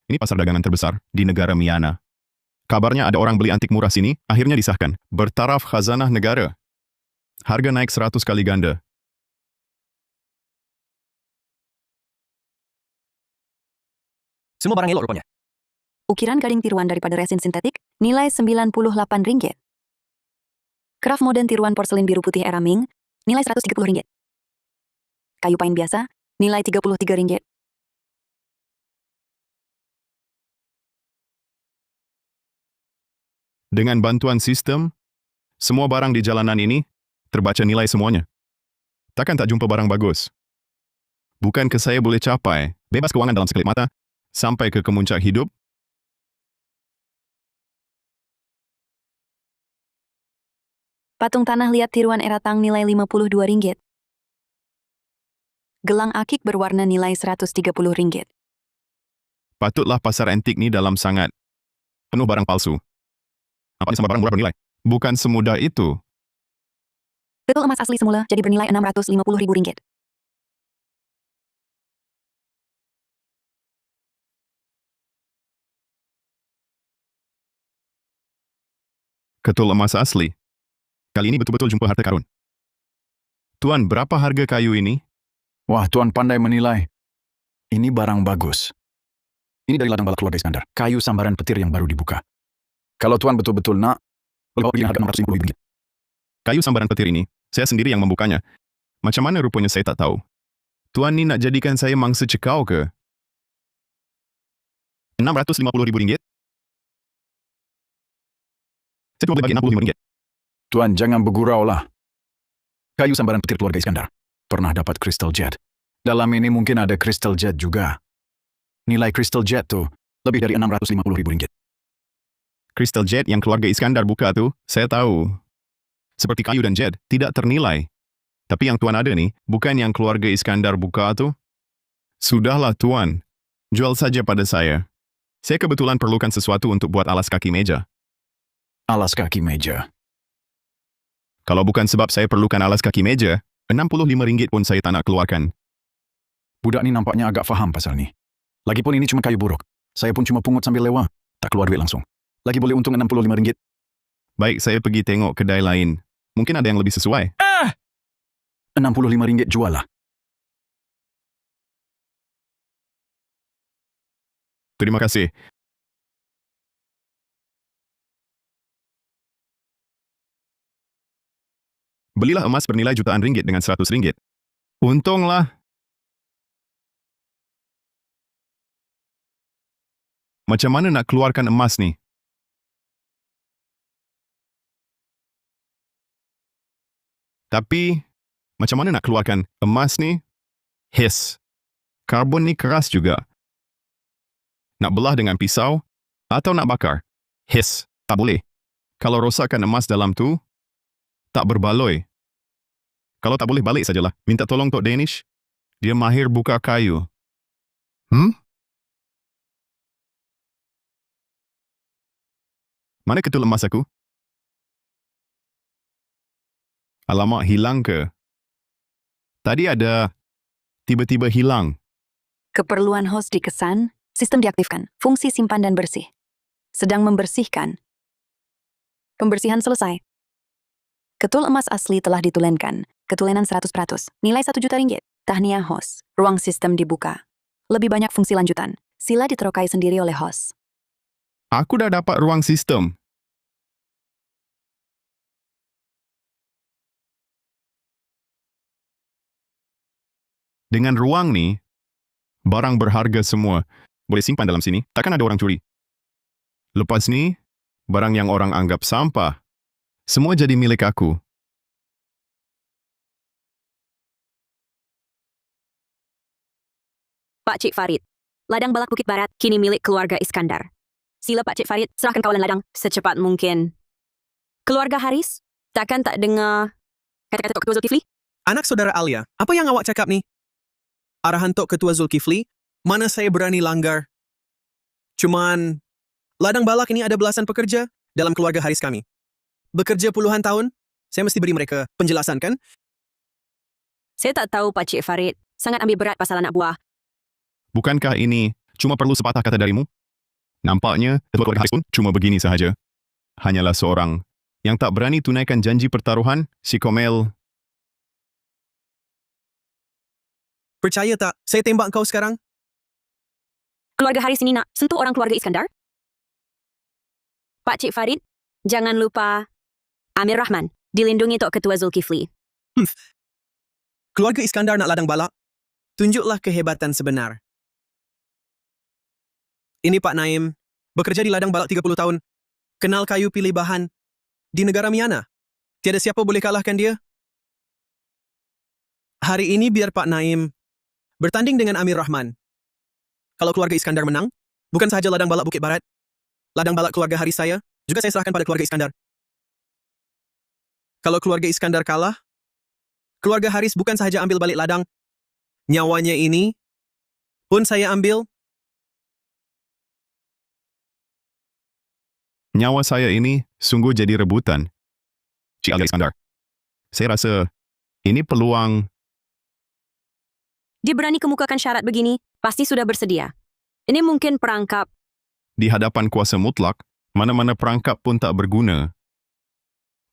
Ini pasar dagangan terbesar di negara Miana. Kabarnya ada orang beli antik murah sini, akhirnya disahkan. Bertaraf khazanah negara. Harga naik 100 kali ganda. Semua barang elok rupanya. Ukiran gading tiruan daripada resin sintetik, nilai RM98. Craft modern tiruan porselin biru putih era Ming, nilai RM130. Kayu pain biasa, nilai RM33. Dengan bantuan sistem, semua barang di jalanan ini terbaca nilai semuanya. Takkan tak jumpa barang bagus. Bukan ke saya boleh capai, bebas kewangan dalam sekelip mata, sampai ke kemuncak hidup. Patung tanah liat tiruan era Tang nilai RM52. Gelang akik berwarna nilai RM130. Patutlah pasar antik ni dalam sangat. Penuh barang palsu. Nampaknya sama barang murah bernilai. Bukan semudah itu. Betul emas asli semula jadi bernilai RM650.000. Ketul emas asli. Kali ini betul-betul jumpa harta karun. Tuan, berapa harga kayu ini? Wah, Tuan pandai menilai. Ini barang bagus. Ini dari ladang balak keluarga Iskandar. Kayu sambaran petir yang baru dibuka. Kalau Tuan betul-betul nak, boleh bawa pergi harga RM650.000. Kayu sambaran petir ini, saya sendiri yang membukanya. Macam mana rupanya saya tak tahu. Tuan ni nak jadikan saya mangsa cekau ke? RM650.000? Saya cuma boleh bagi RM65. Tuan, jangan bergurau lah. Kayu sambaran petir keluarga Iskandar. Pernah dapat Crystal Jet. Dalam ini mungkin ada Crystal Jet juga. Nilai Crystal Jet tuh lebih dari RM650.000. Crystal Jet yang keluarga Iskandar buka tu, saya tahu. Seperti kayu dan jet, tidak ternilai. Tapi yang tuan ada ni, bukan yang keluarga Iskandar buka tu. Sudahlah tuan, jual saja pada saya. Saya kebetulan perlukan sesuatu untuk buat alas kaki meja. Alas kaki meja. Kalau bukan sebab saya perlukan alas kaki meja, RM65 pun saya tak nak keluarkan. Budak ni nampaknya agak faham pasal ni. Lagipun ini cuma kayu buruk. Saya pun cuma pungut sambil lewat. Tak keluar duit langsung. Lagi boleh untung RM65. Baik, saya pergi tengok kedai lain. Mungkin ada yang lebih sesuai. RM65 jual lah. Terima kasih. Belilah emas bernilai jutaan ringgit dengan RM100. Untunglah. Macam mana nak keluarkan emas ni? Tapi, macam mana nak keluarkan emas ni? Hiss. Karbon ni keras juga. Nak belah dengan pisau atau nak bakar? Hiss. Tak boleh. Kalau rosakkan emas dalam tu, tak berbaloi. Kalau tak boleh balik sajalah. Minta tolong Tok Danish. Dia mahir buka kayu. Mana ketul emas aku? Alamak, hilang ke? Tadi ada tiba-tiba hilang. Keperluan host dikesan, sistem diaktifkan, fungsi simpan dan bersih. Sedang membersihkan. Pembersihan selesai. Ketul emas asli telah ditulenkan, ketulenan 100%, nilai RM1 juta. Tahniah host, ruang sistem dibuka. Lebih banyak fungsi lanjutan, sila diterokai sendiri oleh host. Aku dah dapat ruang sistem. Dengan ruang ni, barang berharga semua boleh simpan dalam sini. Takkan ada orang curi. Lepas ni, barang yang orang anggap sampah, semua jadi milik aku. Pak Cik Farid, ladang balak Bukit Barat kini milik keluarga Iskandar. Sila Pak Cik Farid serahkan kawalan ladang secepat mungkin. Keluarga Haris, takkan tak dengar kata-kata Tok Ketua Zulkifli? Anak saudara Alia, apa yang awak cakap ni? Arahan Tok Ketua Zulkifli, mana saya berani langgar? Cuman, ladang balak ini ada belasan pekerja dalam keluarga Haris kami. Bekerja puluhan tahun, saya mesti beri mereka penjelasan kan? Saya tak tahu Pak Cik Farid, sangat ambil berat pasal anak buah. Bukankah ini cuma perlu sepatah kata darimu? Nampaknya, ketua keluarga Haris pun cuma begini sahaja. Hanyalah seorang yang tak berani tunaikan janji pertaruhan, si Komel. Percaya tak, saya tembak kau sekarang? Keluarga Haris ini nak sentuh orang keluarga Iskandar? Pak Cik Farid, jangan lupa Amir Rahman, dilindungi Tok Ketua Zulkifli. Keluarga Iskandar nak ladang balak? Tunjuklah kehebatan sebenar. Ini Pak Naim, bekerja di ladang balak 30 tahun. Kenal kayu pilih bahan. Di negara Miana. Tiada siapa boleh kalahkan dia. Hari ini biar Pak Naim bertanding dengan Amir Rahman. Kalau keluarga Iskandar menang, bukan sahaja ladang balak Bukit Barat, ladang balak keluarga Haris saya, juga saya serahkan pada keluarga Iskandar. Kalau keluarga Iskandar kalah, keluarga Haris bukan sahaja ambil balik ladang, nyawanya ini pun saya ambil. Nyawa saya ini sungguh jadi rebutan. Cik Alia Iskandar. Saya rasa ini peluang. Dia berani kemukakan syarat begini, pasti sudah bersedia. Ini mungkin perangkap. Di hadapan kuasa mutlak, mana-mana perangkap pun tak berguna.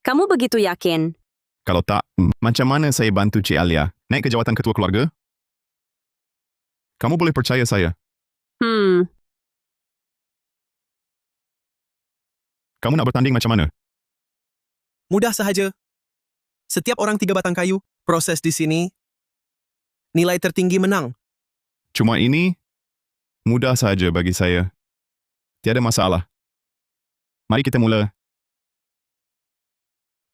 Kamu begitu yakin? Kalau tak, macam mana saya bantu Cik Alia naik ke jawatan ketua keluarga? Kamu boleh percaya saya. Kamu nak bertanding macam mana? Mudah sahaja. Setiap orang 3 batang kayu, proses di sini, nilai tertinggi menang. Cuma ini, mudah saja bagi saya. Tiada masalah. Mari kita mula.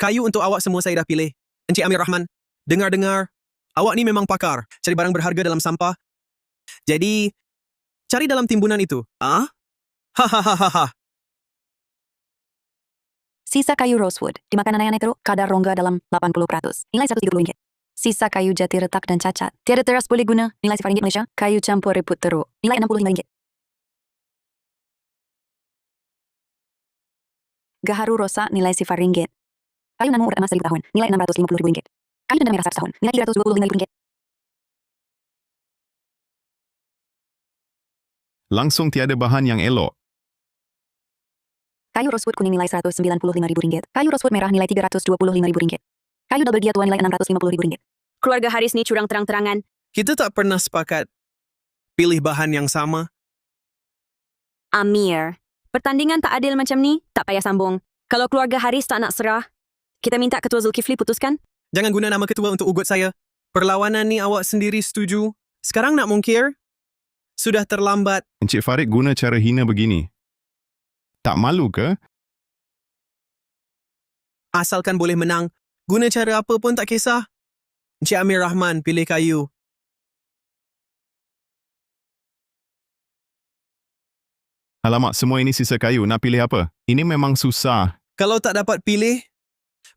Kayu untuk awak semua saya dah pilih. Encik Amir Rahman, Dengar-dengar, awak ni memang pakar cari barang berharga dalam sampah. Jadi, cari dalam timbunan itu. Ah? Hahaha. Sisa kayu rosewood dimakan anak-anak teruk, kadar rongga dalam 80%. Nilai RM130. Sisa kayu jati retak dan cacat. Tiada teras boleh guna. Nilai sifar ringgit Malaysia. Kayu campur reput teruk. Nilai RM65. Gaharu rosak nilai sifar ringgit. Kayu nano urat emas 1000 tahun. Nilai RM650.000. Kayu dendam merah 100 tahun. Nilai RM325.000. Langsung tiada bahan yang elok. Kayu rosewood kuning nilai RM195.000. Kayu rosewood merah nilai RM325.000. Kayu double dia tua nilai RM650.000. Keluarga Haris ni curang terang-terangan. Kita tak pernah sepakat pilih bahan yang sama. Amir, pertandingan tak adil macam ni, tak payah sambung. Kalau keluarga Haris tak nak serah, kita minta Ketua Zulkifli putuskan. Jangan guna nama ketua untuk ugut saya. Perlawanan ni awak sendiri setuju. Sekarang nak mungkir? Sudah terlambat. Encik Farid guna cara hina begini. Tak malu ke? Asalkan boleh menang, guna cara apa pun tak kisah. Encik Amir Rahman pilih kayu. Alamak, semua ini sisa kayu. Nak pilih apa? Ini memang susah. Kalau tak dapat pilih,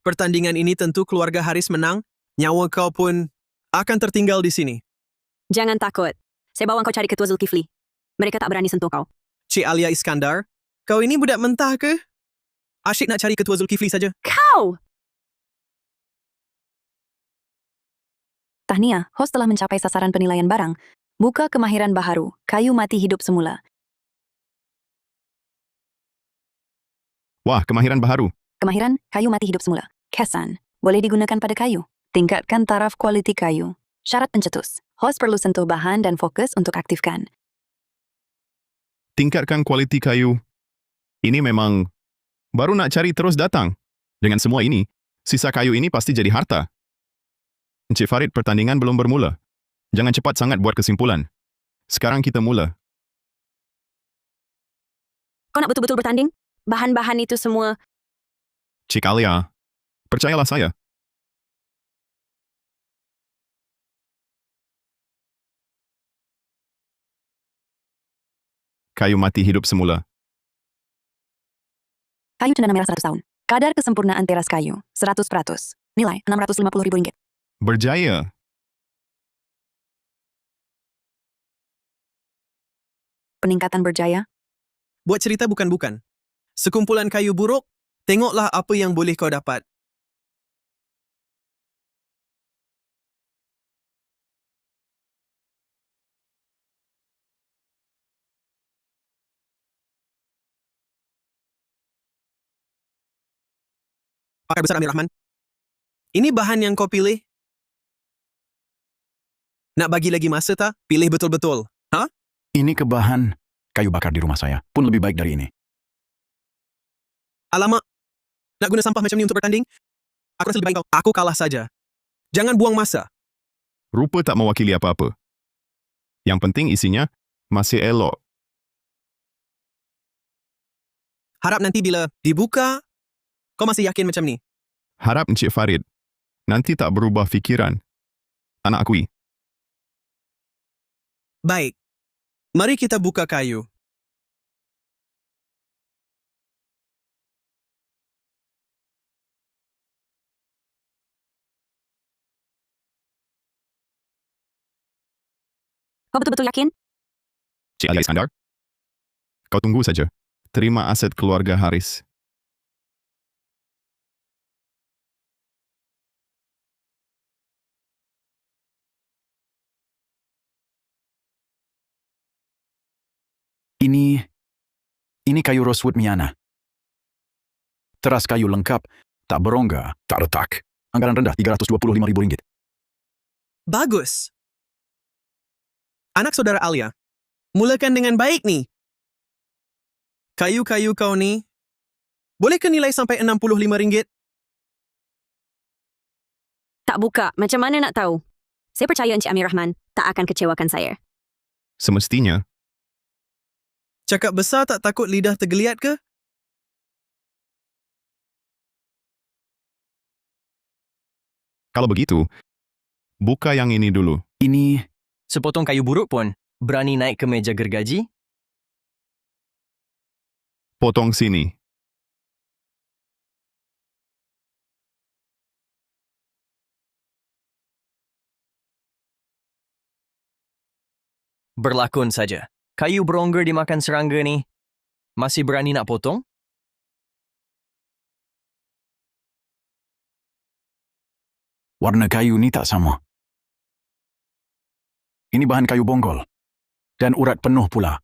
pertandingan ini tentu keluarga Haris menang. Nyawa kau pun akan tertinggal di sini. Jangan takut. Saya bawa kau cari Ketua Zulkifli. Mereka tak berani sentuh kau. Cik Alia Iskandar, kau ini budak mentah ke? Asyik nak cari Ketua Zulkifli saja. Kau! Tahniah, hos telah mencapai sasaran penilaian barang. Buka kemahiran baharu. Kayu mati hidup semula. Wah, kemahiran baharu. Kemahiran, kayu mati hidup semula. Kesan, boleh digunakan pada kayu. Tingkatkan taraf kualiti kayu. Syarat pencetus. Hos perlu sentuh bahan dan fokus untuk aktifkan. Tingkatkan kualiti kayu. Ini memang baru nak cari terus datang. Dengan semua ini, sisa kayu ini pasti jadi harta. Encik Farid, pertandingan belum bermula. Jangan cepat sangat buat kesimpulan. Sekarang kita mula. Kau nak betul-betul bertanding? Bahan-bahan itu semua. Cik Alia, percayalah saya. Kayu mati hidup semula. Kayu cendana merah 100 tahun. Kadar kesempurnaan teras kayu, 100%. Nilai RM650.000. Berjaya. Peningkatan berjaya. Buat cerita bukan-bukan. Sekumpulan kayu buruk, tengoklah apa yang boleh kau dapat. Pakar besar Amir Rahman. Ini bahan yang kau pilih? Nak bagi lagi masa tak? Pilih betul-betul. Ha? Ini kebahan kayu bakar di rumah saya. Pun lebih baik dari ini. Alamak. Nak guna sampah macam ni untuk bertanding? Aku rasa lebih baik kau. Aku kalah saja. Jangan buang masa. Rupa tak mewakili apa-apa. Yang penting isinya masih elok. Harap nanti bila dibuka, kau masih yakin macam ni? Harap Encik Farid nanti tak berubah fikiran. Tak nak akui. Baik. Mari kita buka kayu. Kau betul-betul yakin? Cik Alia Iskandar, kau tunggu saja. Terima aset keluarga Haris. Ini kayu rosewood Miana. Teras kayu lengkap, tak berongga, tak retak. Anggaran rendah RM325.000. Bagus. Anak saudara Alia, mulakan dengan baik ni. Kayu-kayu kau ni, boleh ke nilai sampai RM65? Tak buka, macam mana nak tahu? Saya percaya Encik Amir Rahman tak akan kecewakan saya. Semestinya, Cakap besar tak takut lidah tergeliat ke? kalau begitu, Buka yang ini dulu. Ini Sepotong kayu buruk pun berani naik ke meja gergaji? Potong sini. Berlakon saja. Kayu berongger dimakan serangga ni. Masih berani nak potong? warna kayu ni tak sama. Ini bahan kayu bonggol. Dan urat penuh pula.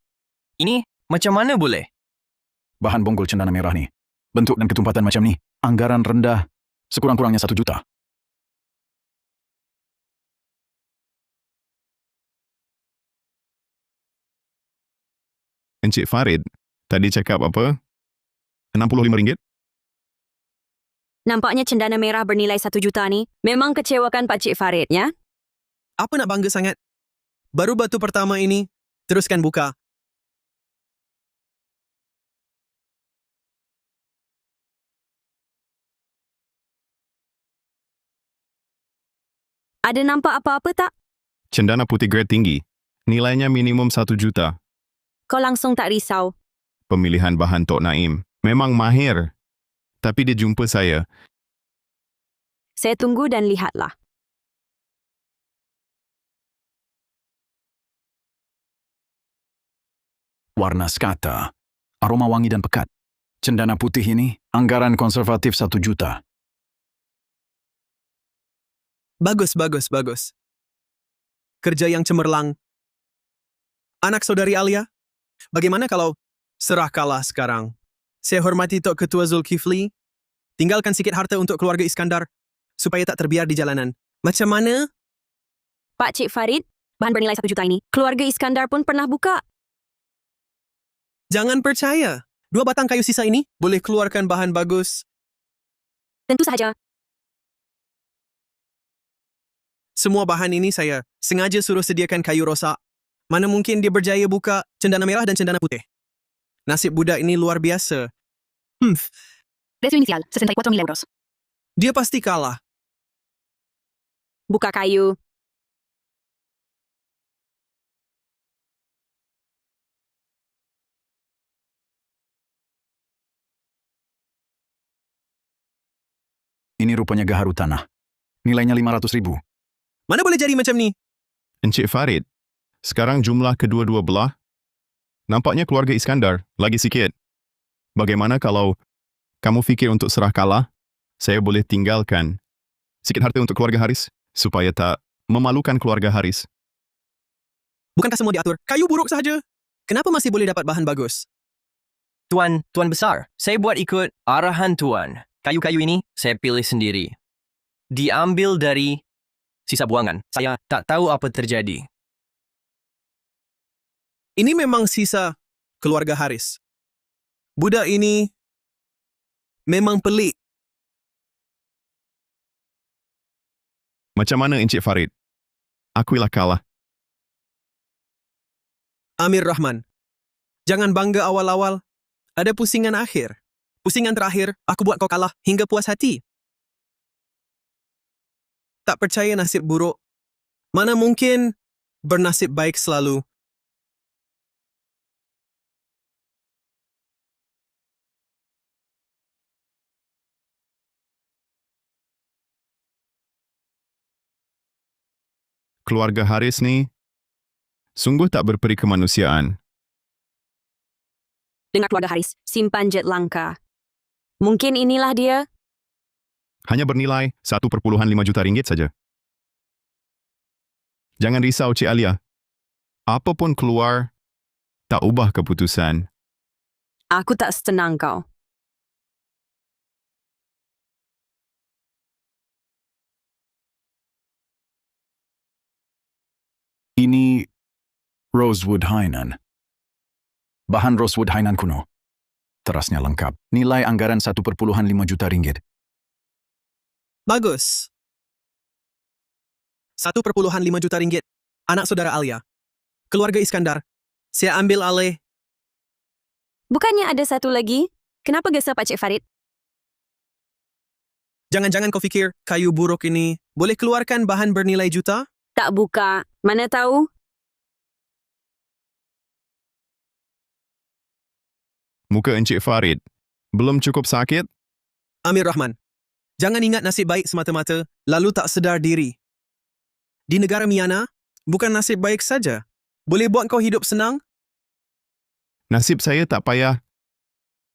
Ini macam mana boleh? Bahan bonggol cendana merah ni. Bentuk dan ketumpatan macam ni. Anggaran rendah. Sekurang-kurangnya 1 juta. Encik Farid, tadi cakap apa? RM65? Nampaknya cendana merah bernilai 1 juta ni memang kecewakan Pak Cik Farid, ya? Apa nak bangga sangat? Baru batu pertama ini, teruskan buka. Ada nampak apa-apa tak? Cendana putih grade tinggi. Nilainya minimum 1 juta. Kau langsung tak risau. Pemilihan bahan Tok Naim memang mahir. Tapi dia jumpa saya. Saya tunggu dan lihatlah. Warna sekata. Aroma wangi dan pekat. Cendana putih ini, anggaran konservatif 1 juta. Bagus, bagus, bagus. Kerja yang cemerlang. Anak saudari Alia, bagaimana kalau serah kalah sekarang? Saya hormati Tok Ketua Zulkifli. Tinggalkan sikit harta untuk keluarga Iskandar supaya tak terbiar di jalanan. Macam mana? Pak Cik Farid, bahan bernilai 1 juta ini, keluarga Iskandar pun pernah buka. Jangan percaya. 2 batang kayu sisa ini boleh keluarkan bahan bagus. Tentu sahaja. Semua bahan ini saya sengaja suruh sediakan kayu rosak. Mana mungkin dia berjaya buka cendana merah dan cendana putih. Nasib budak ini luar biasa. Precio inicial, 64.000 euros. Dia pasti kalah. Buka kayu. Ini rupanya gaharu tanah. Nilainya 500.000. Mana boleh jadi macam ni? Encik Farid, sekarang jumlah kedua-dua belah. Nampaknya keluarga Iskandar lagi sikit. Bagaimana kalau kamu fikir untuk serah kalah? Saya boleh tinggalkan sikit harta untuk keluarga Haris supaya tak memalukan keluarga Haris. Bukankah semua diatur? Kayu buruk sahaja. Kenapa masih boleh dapat bahan bagus? Tuan besar, saya buat ikut arahan Tuan. Kayu-kayu ini saya pilih sendiri. Diambil dari sisa buangan. Saya tak tahu apa terjadi. Ini memang sisa keluarga Haris. Budak ini memang pelik. Macam mana Encik Farid? Akuilah kalah. Amir Rahman, jangan bangga awal-awal. Ada pusingan akhir. Pusingan terakhir, aku buat kau kalah hingga puas hati. Tak percaya nasib buruk. Mana mungkin bernasib baik selalu. Keluarga Haris ni sungguh tak berperi kemanusiaan. Dengar keluarga Haris, simpan jet langka. Mungkin inilah dia. Hanya bernilai 1,5 juta ringgit saja. Jangan risau, Cik Alia. Apa pun keluar, tak ubah keputusan. Aku tak setenang kau. Ini Rosewood Hainan. Bahan Rosewood Hainan kuno. Terasnya lengkap. Nilai anggaran 1,5 juta ringgit. Bagus. 1,5 juta ringgit. Anak saudara Alia. Keluarga Iskandar. Saya ambil alih. Bukannya ada satu lagi? Kenapa gesah Pak Cik Farid? Jangan-jangan kau fikir kayu buruk ini boleh keluarkan bahan bernilai juta? Tak buka. Mana tahu? Muka Encik Farid. Belum cukup sakit? Amir Rahman, jangan ingat nasib baik semata-mata, lalu tak sedar diri. Di negara Miana, bukan nasib baik saja. Boleh buat kau hidup senang? Nasib saya tak payah.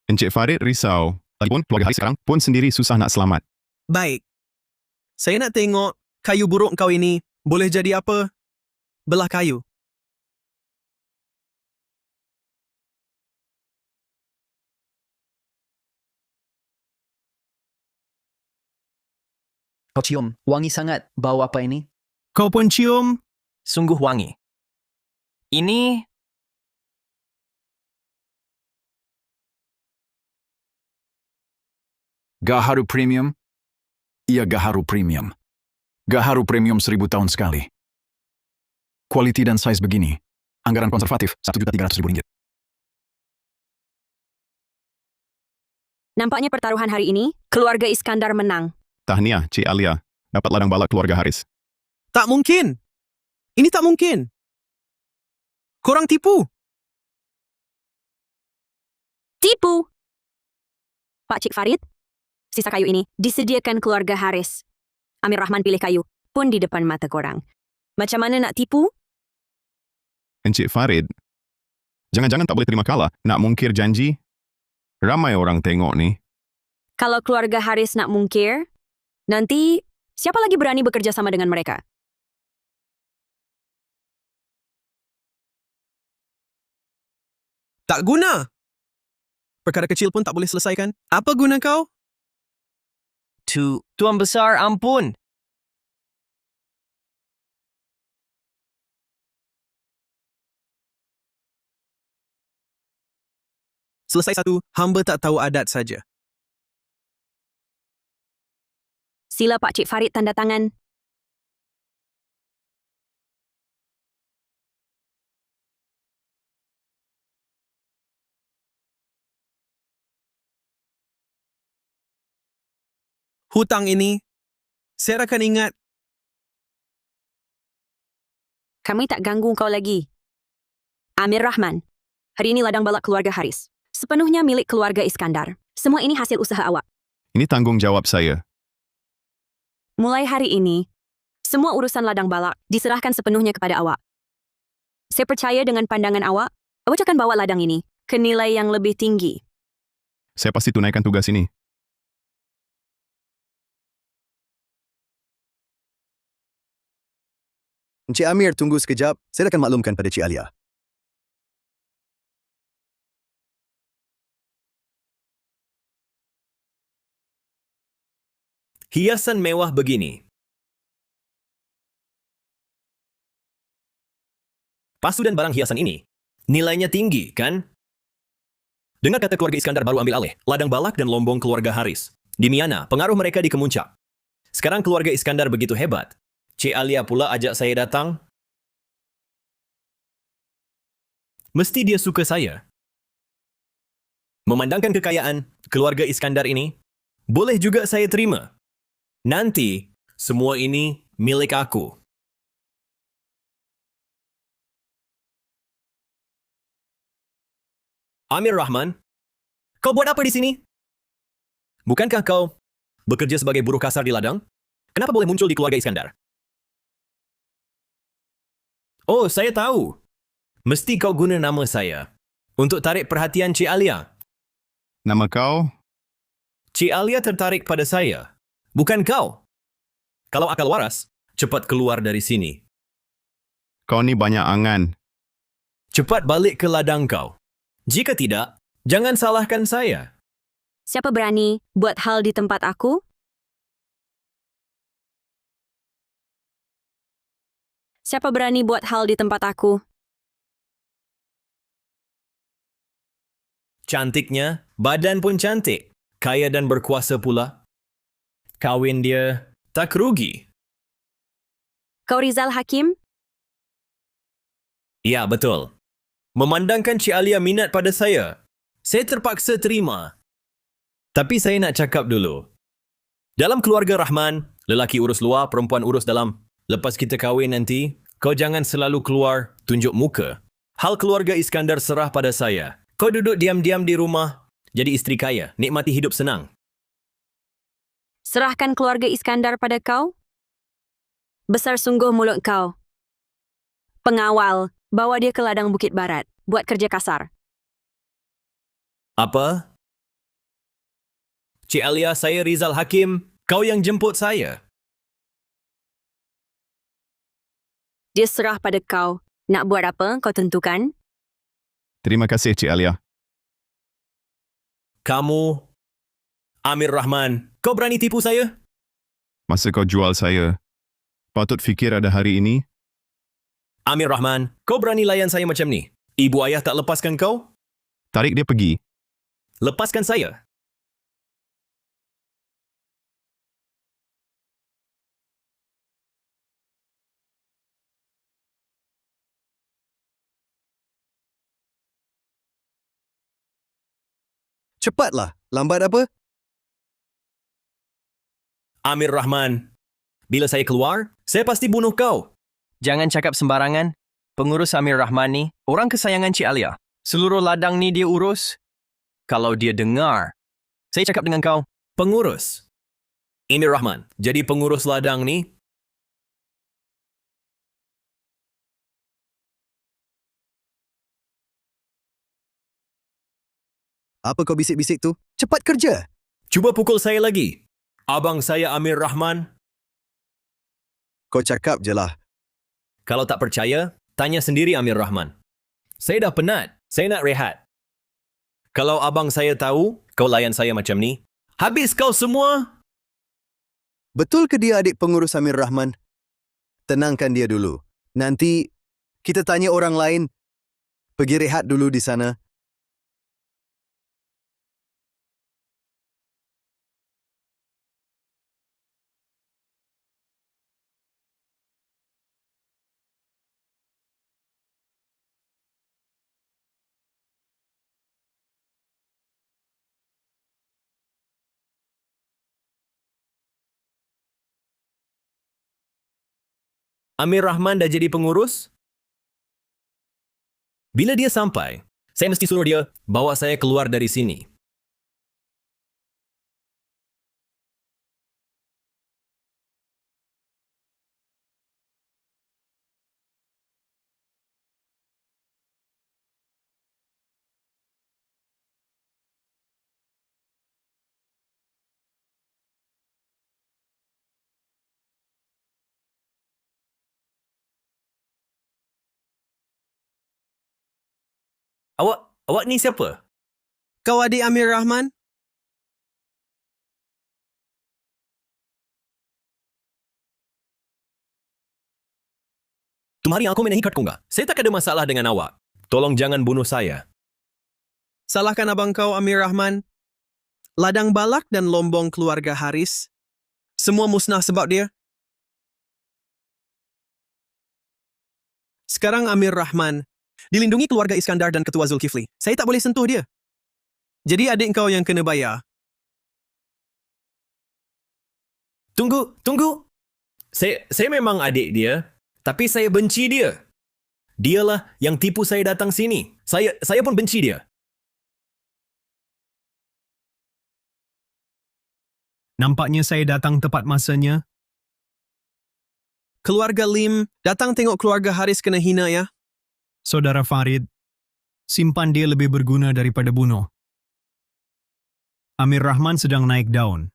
Encik Farid risau. Lagipun keluarga Haris sekarang pun sendiri susah nak selamat. Baik. Saya nak tengok kayu buruk kau ini boleh jadi apa? Belah kayu. Kau cium, wangi sangat. Bau apa ini? Kau pun cium? Sungguh wangi. Ini Gaharu Premium? Ia Gaharu Premium. Gaharu Premium 1000 tahun sekali. Kualiti dan saiz begini. Anggaran konservatif Rp1.300.000. Nampaknya pertaruhan hari ini, keluarga Iskandar menang. Tahniah, Cik Alia. Dapat ladang balak keluarga Haris. Tak mungkin. Ini tak mungkin. Korang tipu. Tipu! Pak Cik Farid, sisa kayu ini disediakan keluarga Haris. Amir Rahman pilih kayu pun di depan mata korang. Macam mana nak tipu? Encik Farid, jangan-jangan tak boleh terima kalah. Nak mungkir janji? Ramai orang tengok ni. Kalau keluarga Haris nak mungkir, nanti siapa lagi berani bekerja sama dengan mereka? Tak guna. Perkara kecil pun tak boleh selesaikan. Apa guna kau? Tuan Besar, ampun. Selesai satu, hamba tak tahu adat saja. Sila Pak Cik Farid tanda tangan. Hutang ini, saya akan ingat. Kami tak ganggu kau lagi. Amir Rahman, hari ini ladang balak keluarga Haris. Sepenuhnya milik keluarga Iskandar. Semua ini hasil usaha awak. Ini tanggungjawab saya. Mulai hari ini, semua urusan ladang balak diserahkan sepenuhnya kepada awak. Saya percaya dengan pandangan awak akan bawa ladang ini ke nilai yang lebih tinggi. Saya pasti tunaikan tugas ini. Encik Amir, tunggu sekejap. Saya akan maklumkan pada Cik Alia. Hiasan mewah begini. Pasu dan barang hiasan ini, nilainya tinggi, kan? Dengar kata keluarga Iskandar baru ambil alih, ladang balak dan lombong keluarga Haris. Di Miana, pengaruh mereka dikemuncak. Sekarang keluarga Iskandar begitu hebat. Cik Alia pula ajak saya datang. Mesti dia suka saya. Memandangkan kekayaan keluarga Iskandar ini, boleh juga saya terima. Nanti, semua ini milik aku. Amir Rahman, kau buat apa di sini? Bukankah kau bekerja sebagai buruh kasar di ladang? Kenapa boleh muncul di keluarga Iskandar? Oh, saya tahu. Mesti kau guna nama saya untuk tarik perhatian Cik Alia. Nama kau? Cik Alia tertarik pada saya, bukan kau. Kalau akal waras, cepat keluar dari sini. Kau ni banyak angan. Cepat balik ke ladang kau. Jika tidak, jangan salahkan saya. Siapa berani buat hal di tempat aku? Siapa berani buat hal di tempat aku? Cantiknya, badan pun cantik. Kaya dan berkuasa pula. Kawin dia tak rugi. Kau Rizal Hakim? Ya, betul. Memandangkan Cik Alia minat pada saya terpaksa terima. Tapi saya nak cakap dulu. Dalam keluarga Rahman, lelaki urus luar, perempuan urus dalam. Lepas kita kahwin nanti, kau jangan selalu keluar, tunjuk muka. Hal keluarga Iskandar serah pada saya. Kau duduk diam-diam di rumah, jadi isteri kaya, nikmati hidup senang. Serahkan keluarga Iskandar pada kau? Besar sungguh mulut kau. Pengawal, bawa dia ke ladang Bukit Barat, buat kerja kasar. Apa? Cik Alia, saya Rizal Hakim. Kau yang jemput saya. Dia serah pada kau. Nak buat apa, kau tentukan? Terima kasih, Cik Alia. Kamu, Amir Rahman, kau berani tipu saya? Masa kau jual saya, patut fikir ada hari ini. Amir Rahman, kau berani layan saya macam ni? Ibu ayah tak lepaskan kau? Tarik dia pergi. Lepaskan saya. Cepatlah, lambat apa? Amir Rahman, bila saya keluar, saya pasti bunuh kau. Jangan cakap sembarangan. Pengurus Amir Rahman ni, orang kesayangan Cik Alia. Seluruh ladang ni dia urus. Kalau dia dengar, saya cakap dengan kau. Pengurus? Amir Rahman, jadi pengurus ladang ni? Apa kau bisik-bisik tu? Cepat kerja! Cuba pukul saya lagi. Abang saya Amir Rahman. Kau cakap je lah. Kalau tak percaya, tanya sendiri Amir Rahman. Saya dah penat. Saya nak rehat. Kalau abang saya tahu, kau layan saya macam ni, habis kau semua. Betul ke dia adik pengurus Amir Rahman? Tenangkan dia dulu. Nanti kita tanya orang lain. Pergi rehat dulu di sana. Amir Rahman dah jadi pengurus? Bila dia sampai, saya mesti suruh dia bawa saya keluar dari sini. Awak ni siapa? Kau adik Amir Rahman? Tumhari aku main ikat ko enggak? Saya tak ada masalah dengan awak. Tolong jangan bunuh saya. Salahkan abang kau Amir Rahman. Ladang Balak dan Lombong keluarga Haris. Semua musnah sebab dia. Sekarang Amir Rahman dilindungi keluarga Iskandar dan Ketua Zulkifli. Saya tak boleh sentuh dia. Jadi adik kau yang kena bayar. Tunggu. Saya memang adik dia, tapi saya benci dia. Dialah yang tipu saya datang sini. Saya pun benci dia. Nampaknya saya datang tepat masanya. Keluarga Lim datang tengok keluarga Haris kena hina ya. Saudara Farid, simpan dia lebih berguna daripada bunuh. Amir Rahman sedang naik daun.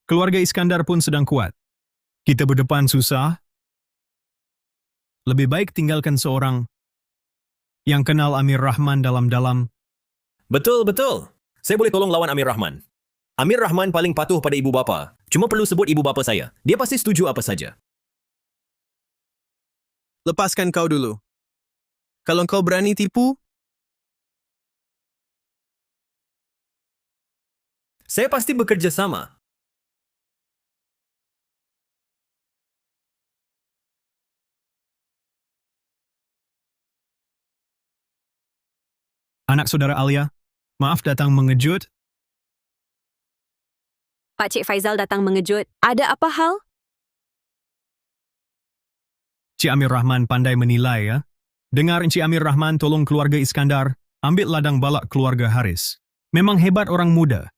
Keluarga Iskandar pun sedang kuat. Kita berdepan susah. Lebih baik tinggalkan seorang yang kenal Amir Rahman dalam-dalam. Betul. Saya boleh tolong lawan Amir Rahman. Amir Rahman paling patuh pada ibu bapa. Cuma perlu sebut ibu bapa saya. Dia pasti setuju apa saja. Lepaskan kau dulu. Kalau kau berani tipu, saya pasti bekerja sama. Anak saudara Alia, maaf datang mengejut. Pak Cik Faizal datang mengejut. Ada apa hal? Cik Amir Rahman pandai menilai ya. Dengar Encik Amir Rahman tolong keluarga Iskandar ambil ladang balak keluarga Haris. Memang hebat orang muda.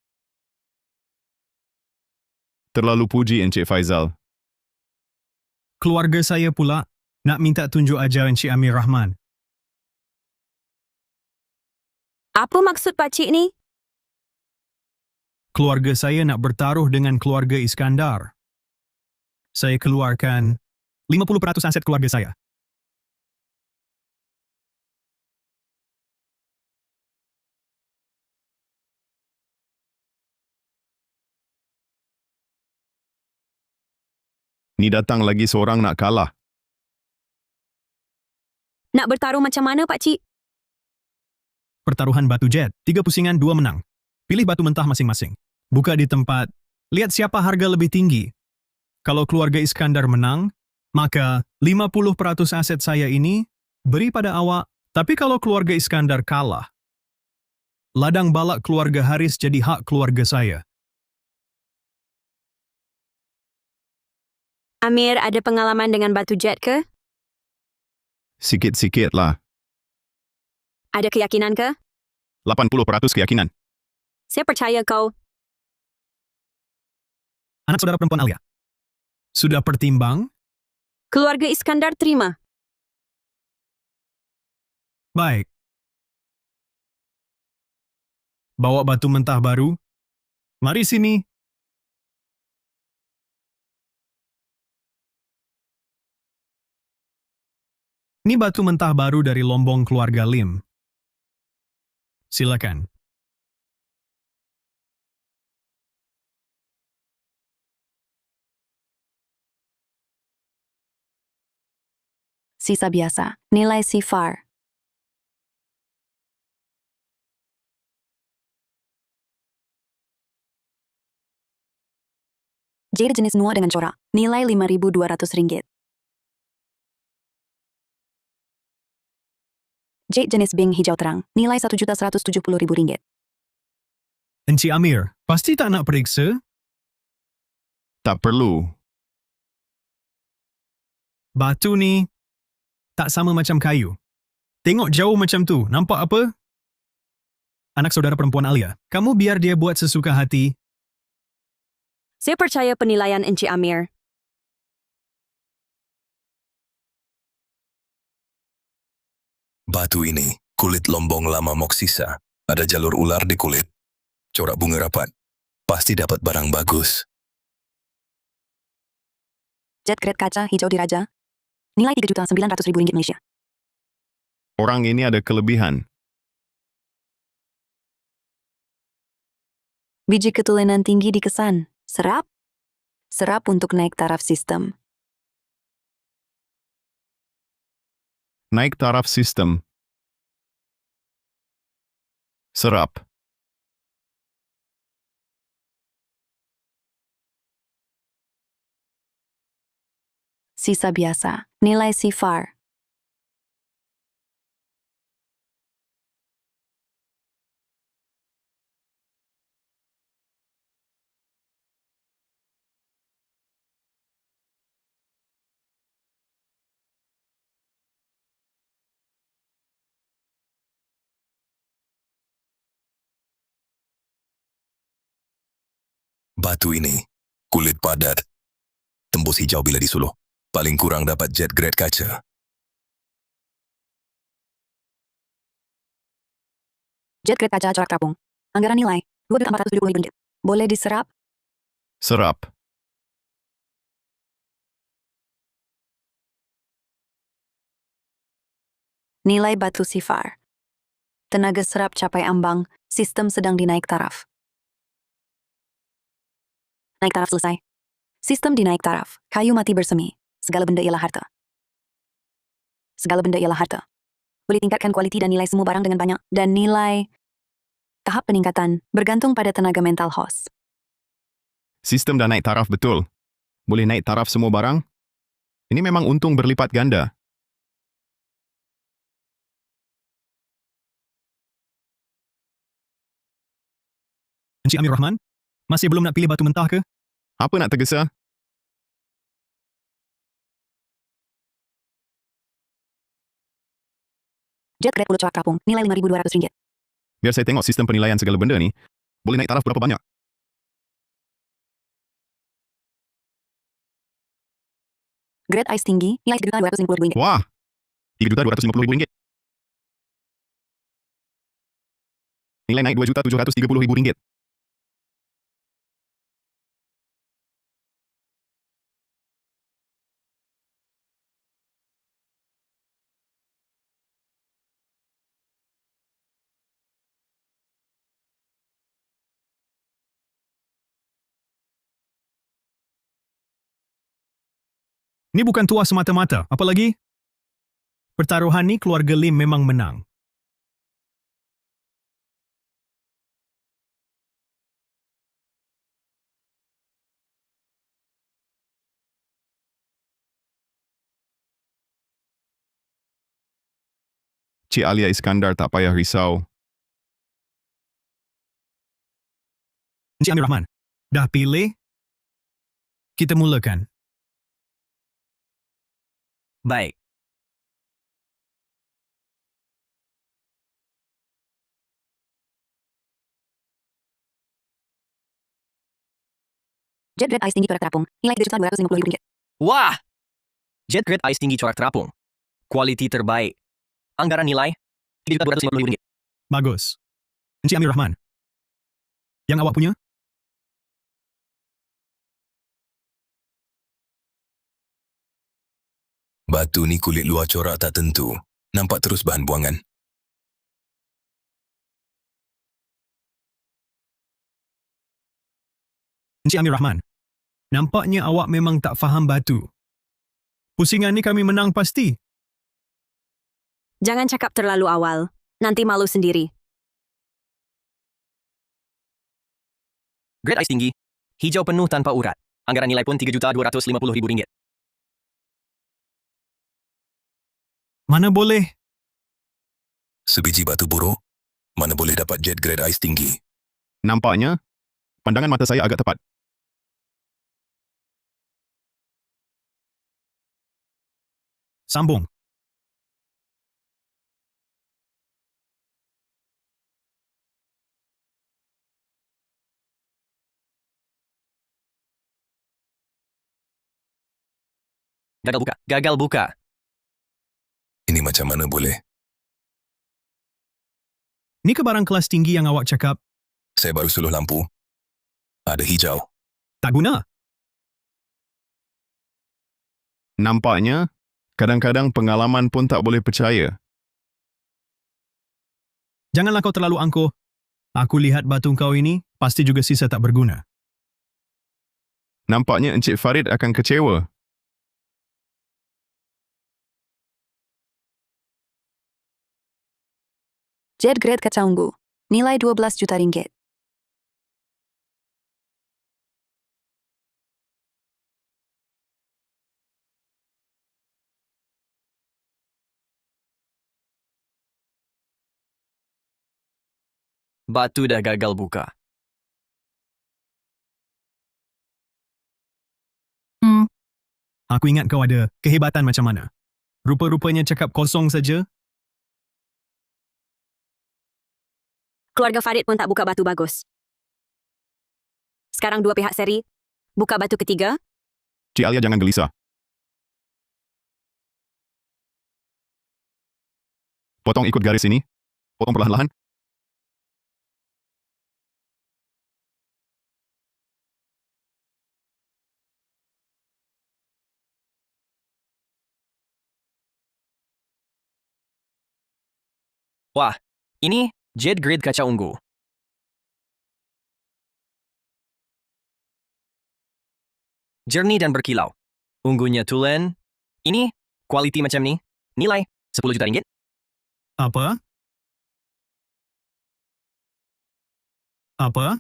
Terlalu puji Encik Faizal. Keluarga saya pula nak minta tunjuk ajar Encik Amir Rahman. Apa maksud Pak Cik ni? Keluarga saya nak bertaruh dengan keluarga Iskandar. Saya keluarkan 50% aset keluarga saya. Ni datang lagi seorang nak kalah. Nak bertaruh macam mana Pak Cik? Pertaruhan batu jet, 3 pusingan 2 menang. Pilih batu mentah masing-masing. Buka di tempat, lihat siapa harga lebih tinggi. Kalau keluarga Iskandar menang, maka 50% aset saya ini beri pada awak. Tapi kalau keluarga Iskandar kalah, ladang balak keluarga Haris jadi hak keluarga saya. Amir ada pengalaman dengan batu jet ke? Sikit-sikit lah. Ada keyakinan ke? 80% keyakinan. Saya percaya kau. Anak saudara perempuan Alia. Sudah pertimbang? Keluarga Iskandar terima. Baik. Bawa batu mentah baru. Mari sini. Ini batu mentah baru dari Lombong keluarga Lim. Silakan. Sisa biasa, nilai sifar. Jade jenis Nua dengan corak, nilai Rp5.200. Jade jenis Bing hijau terang, nilai Rp1.170.000. Encik Amir, pasti tak nak periksa? Tak perlu. Batu ni tak sama macam kayu. Tengok jauh macam tu, nampak apa? Anak saudara perempuan Alia, kamu biar dia buat sesuka hati. Saya percaya penilaian Encik Amir. Batu ini, kulit lombong lama moksisa. Ada jalur ular di kulit. Corak bunga rapat. Pasti dapat barang bagus. Jet grade kaca hijau diraja, nilai Rp3.900.000 Malaysia. Orang ini ada kelebihan. Biji ketulenan tinggi dikesan. Serap? Serap untuk naik taraf sistem. Naik taraf sistem. Serap. Sisa biasa, nilai sifar. Batu ini, kulit padat. Tembus hijau bila disuluh. Paling kurang dapat jet grade kaca. Jet grade kaca corak terapung. Anggaran nilai Rp2.470.000. Boleh diserap? Serap. Nilai batu sifar. Tenaga serap capai ambang, sistem sedang dinaik taraf. Naik taraf selesai. Sistem dinaik taraf, kayu mati bersemi. Segala benda ialah harta. Segala benda ialah harta. Boleh tingkatkan kualiti dan nilai semua barang dengan banyak. Dan nilai tahap peningkatan bergantung pada tenaga mental host. Sistem dah naik taraf betul. Boleh naik taraf semua barang? Ini memang untung berlipat ganda. Encik Amir Rahman, Masih belum nak pilih batu mentah ke? Apa nak tergesa? Jet Grade Pulut Corak Terapung, nilai RM5.200. Biar saya tengok sistem penilaian segala benda ni. Boleh naik taraf berapa banyak? Grade Ice tinggi, nilai RM3.250. Wah, RM3.250.000. Nilai naik RM2.730.000. Ni bukan tuah semata-mata. Apa lagi? Pertaruhan ni keluarga Lim memang menang. Cik Alia Iskandar tak payah risau. Encik Amir Rahman, dah pilih? Kita mulakan. Baik. Jet Grade Ice tinggi corak terapung, nilai RM3.250.000. Wah! Jet Grade Ice tinggi corak terapung. Kualiti terbaik. Anggaran nilai RM3.250.000. Bagus. Encik Amir Rahman. Yang awak punya? Batu ni kulit luar corak tak tentu. Nampak terus bahan buangan. Encik Amir Rahman. Nampaknya awak memang tak faham batu. Pusingan ni kami menang pasti. Jangan cakap terlalu awal. Nanti malu sendiri. Grade Ice tinggi. Hijau penuh tanpa urat. Anggaran nilai pun RM3.250.000. Mana boleh? Sebiji batu buruk, mana boleh dapat jet grade ice tinggi. Nampaknya, pandangan mata saya agak tepat. Sambung. Gagal buka. Gagal buka. Ini macam mana boleh? Ni ke barang kelas tinggi yang awak cakap? Saya baru suluh lampu. Ada hijau. Tak guna. Nampaknya, kadang-kadang pengalaman pun tak boleh percaya. Janganlah kau terlalu angkuh. Aku lihat batu kau ini pasti juga sisa tak berguna. Nampaknya Encik Farid akan kecewa. Jet Grade Kaca Ungu, nilai RM12 juta. Batu dah gagal buka. Aku ingat kau ada kehebatan macam mana. Rupa-rupanya cakap kosong saja. Keluarga Farid pun tak buka batu bagus. Sekarang dua pihak seri. Buka batu ketiga. Cik Alia jangan gelisah. Potong ikut garis ini. Potong perlahan-lahan. Wah, ini Jet Grade Kaca Ungu. Jernih dan berkilau. Ungunya tulen. Ini kualiti macam ni. Nilai RM10 juta. Apa? Apa?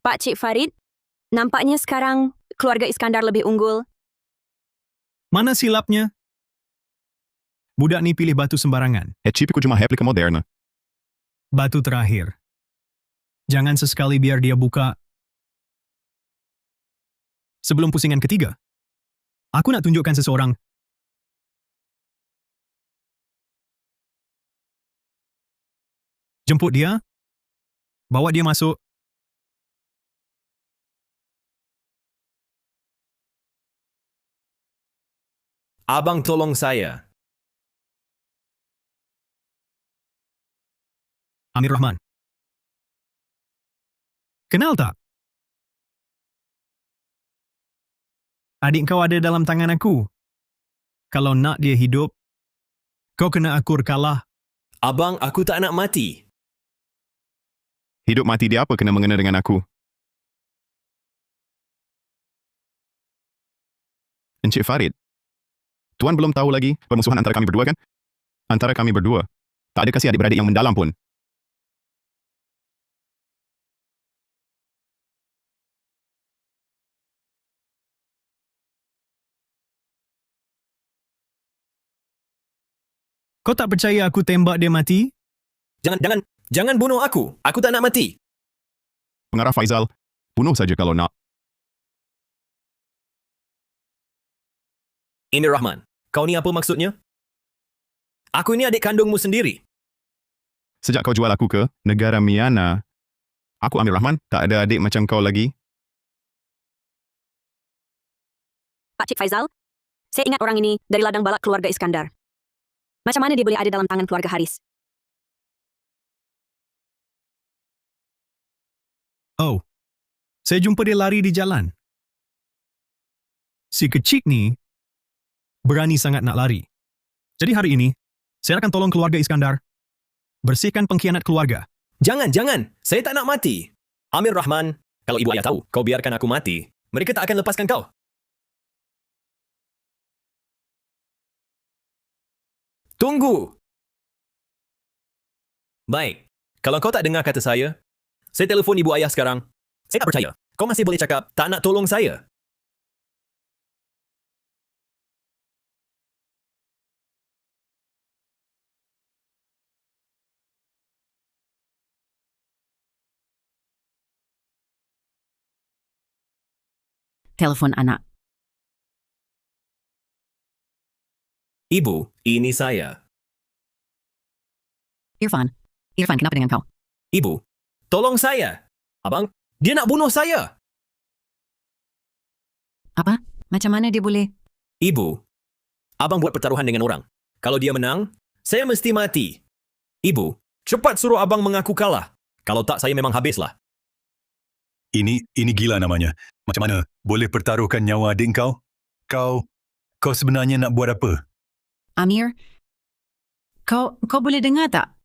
Pak Cik Farid, nampaknya sekarang keluarga Iskandar lebih unggul. Mana silapnya? Budak ni pilih batu sembarangan. Chip cuma réplica moderna. Batu terakhir. Jangan sesekali biar dia buka. Sebelum pusingan ketiga. Aku nak tunjukkan seseorang. Jemput dia. Bawa dia masuk. Abang tolong saya. Amir Rahman. Kenal tak? Adik kau ada dalam tangan aku. Kalau nak dia hidup, kau kena akur kalah. Abang, aku tak nak mati. Hidup mati dia apa kena mengena dengan aku? Encik Farid, Tuan belum tahu lagi permusuhan antara kami berdua kan? Antara kami berdua. Tak ada kasih adik-beradik yang mendalam pun. Kau tak percaya aku tembak dia mati? Jangan bunuh aku. Aku tak nak mati. Pengarah Faizal, bunuh saja kalau nak. Ini Rahman, kau ni apa maksudnya? Aku ini adik kandungmu sendiri. Sejak kau jual aku ke negara Myanmar, aku Amir Rahman, tak ada adik macam kau lagi. Pak Cik Faizal, saya ingat orang ini dari ladang balak keluarga Iskandar. Macam mana dia boleh ada dalam tangan keluarga Haris? Oh, saya jumpa dia lari di jalan. Si kecil ni berani sangat nak lari. Jadi hari ini, saya akan tolong keluarga Iskandar. Bersihkan pengkhianat keluarga. Jangan. Saya tak nak mati. Amir Rahman, kalau ibu ayah tahu kau biarkan aku mati, mereka tak akan lepaskan kau. Tunggu. Baik, kalau kau tak dengar kata saya telefon ibu ayah sekarang. Saya tak percaya. Kau masih boleh cakap tak nak tolong saya. Telefon anak. Ibu, ini saya. Irfan, kenapa dengan kau? Ibu, tolong saya. Abang, dia nak bunuh saya. Apa? Macam mana dia boleh? Ibu, abang buat pertaruhan dengan orang. Kalau dia menang, saya mesti mati. Ibu, cepat suruh abang mengaku kalah. Kalau tak, saya memang habislah. Ini gila namanya. Macam mana boleh pertaruhkan nyawa adik kau? Kau sebenarnya nak buat apa? Amir, kau boleh dengar tak?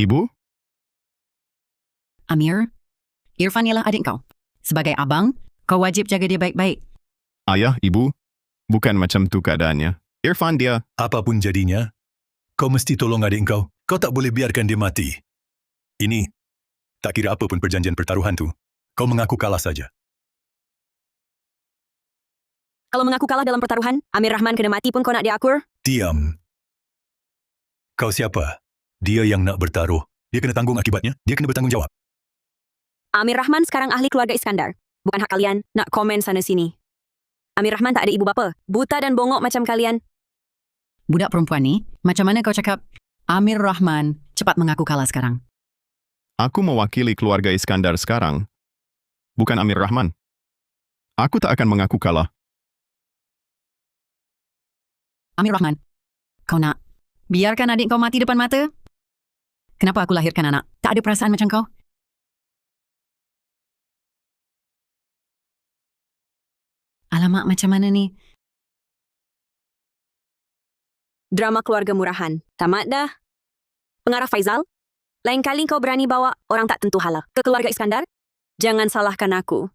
Ibu? Amir, Irfan ialah adik kau. Sebagai abang, kau wajib jaga dia baik-baik. Ayah, ibu, bukan macam tu keadaannya. Irfan dia... Apapun jadinya, kau mesti tolong adik kau. Kau tak boleh biarkan dia mati. Ini, tak kira apa pun perjanjian pertaruhan tu, kau mengaku kalah saja. Kalau mengaku kalah dalam pertaruhan, Amir Rahman kena mati pun kau nak dia akur? Diam. Kau siapa? Dia yang nak bertaruh. Dia kena tanggung akibatnya. Dia kena bertanggungjawab. Amir Rahman sekarang ahli keluarga Iskandar. Bukan hak kalian nak komen sana-sini. Amir Rahman tak ada ibu bapa. Buta dan bongok macam kalian. Budak perempuan ni, macam mana kau cakap? Amir Rahman, cepat mengaku kalah sekarang. Aku mewakili keluarga Iskandar sekarang. Bukan Amir Rahman. Aku tak akan mengaku kalah. Amir Rahman, kau nak biarkan adik kau mati depan mata? Kenapa aku lahirkan anak? Tak ada perasaan macam kau? Alamak, macam mana ni? Drama keluarga murahan. Tamat dah. Pengarah Faizal, lain kali kau berani bawa orang tak tentu hala ke keluarga Iskandar? Jangan salahkan aku.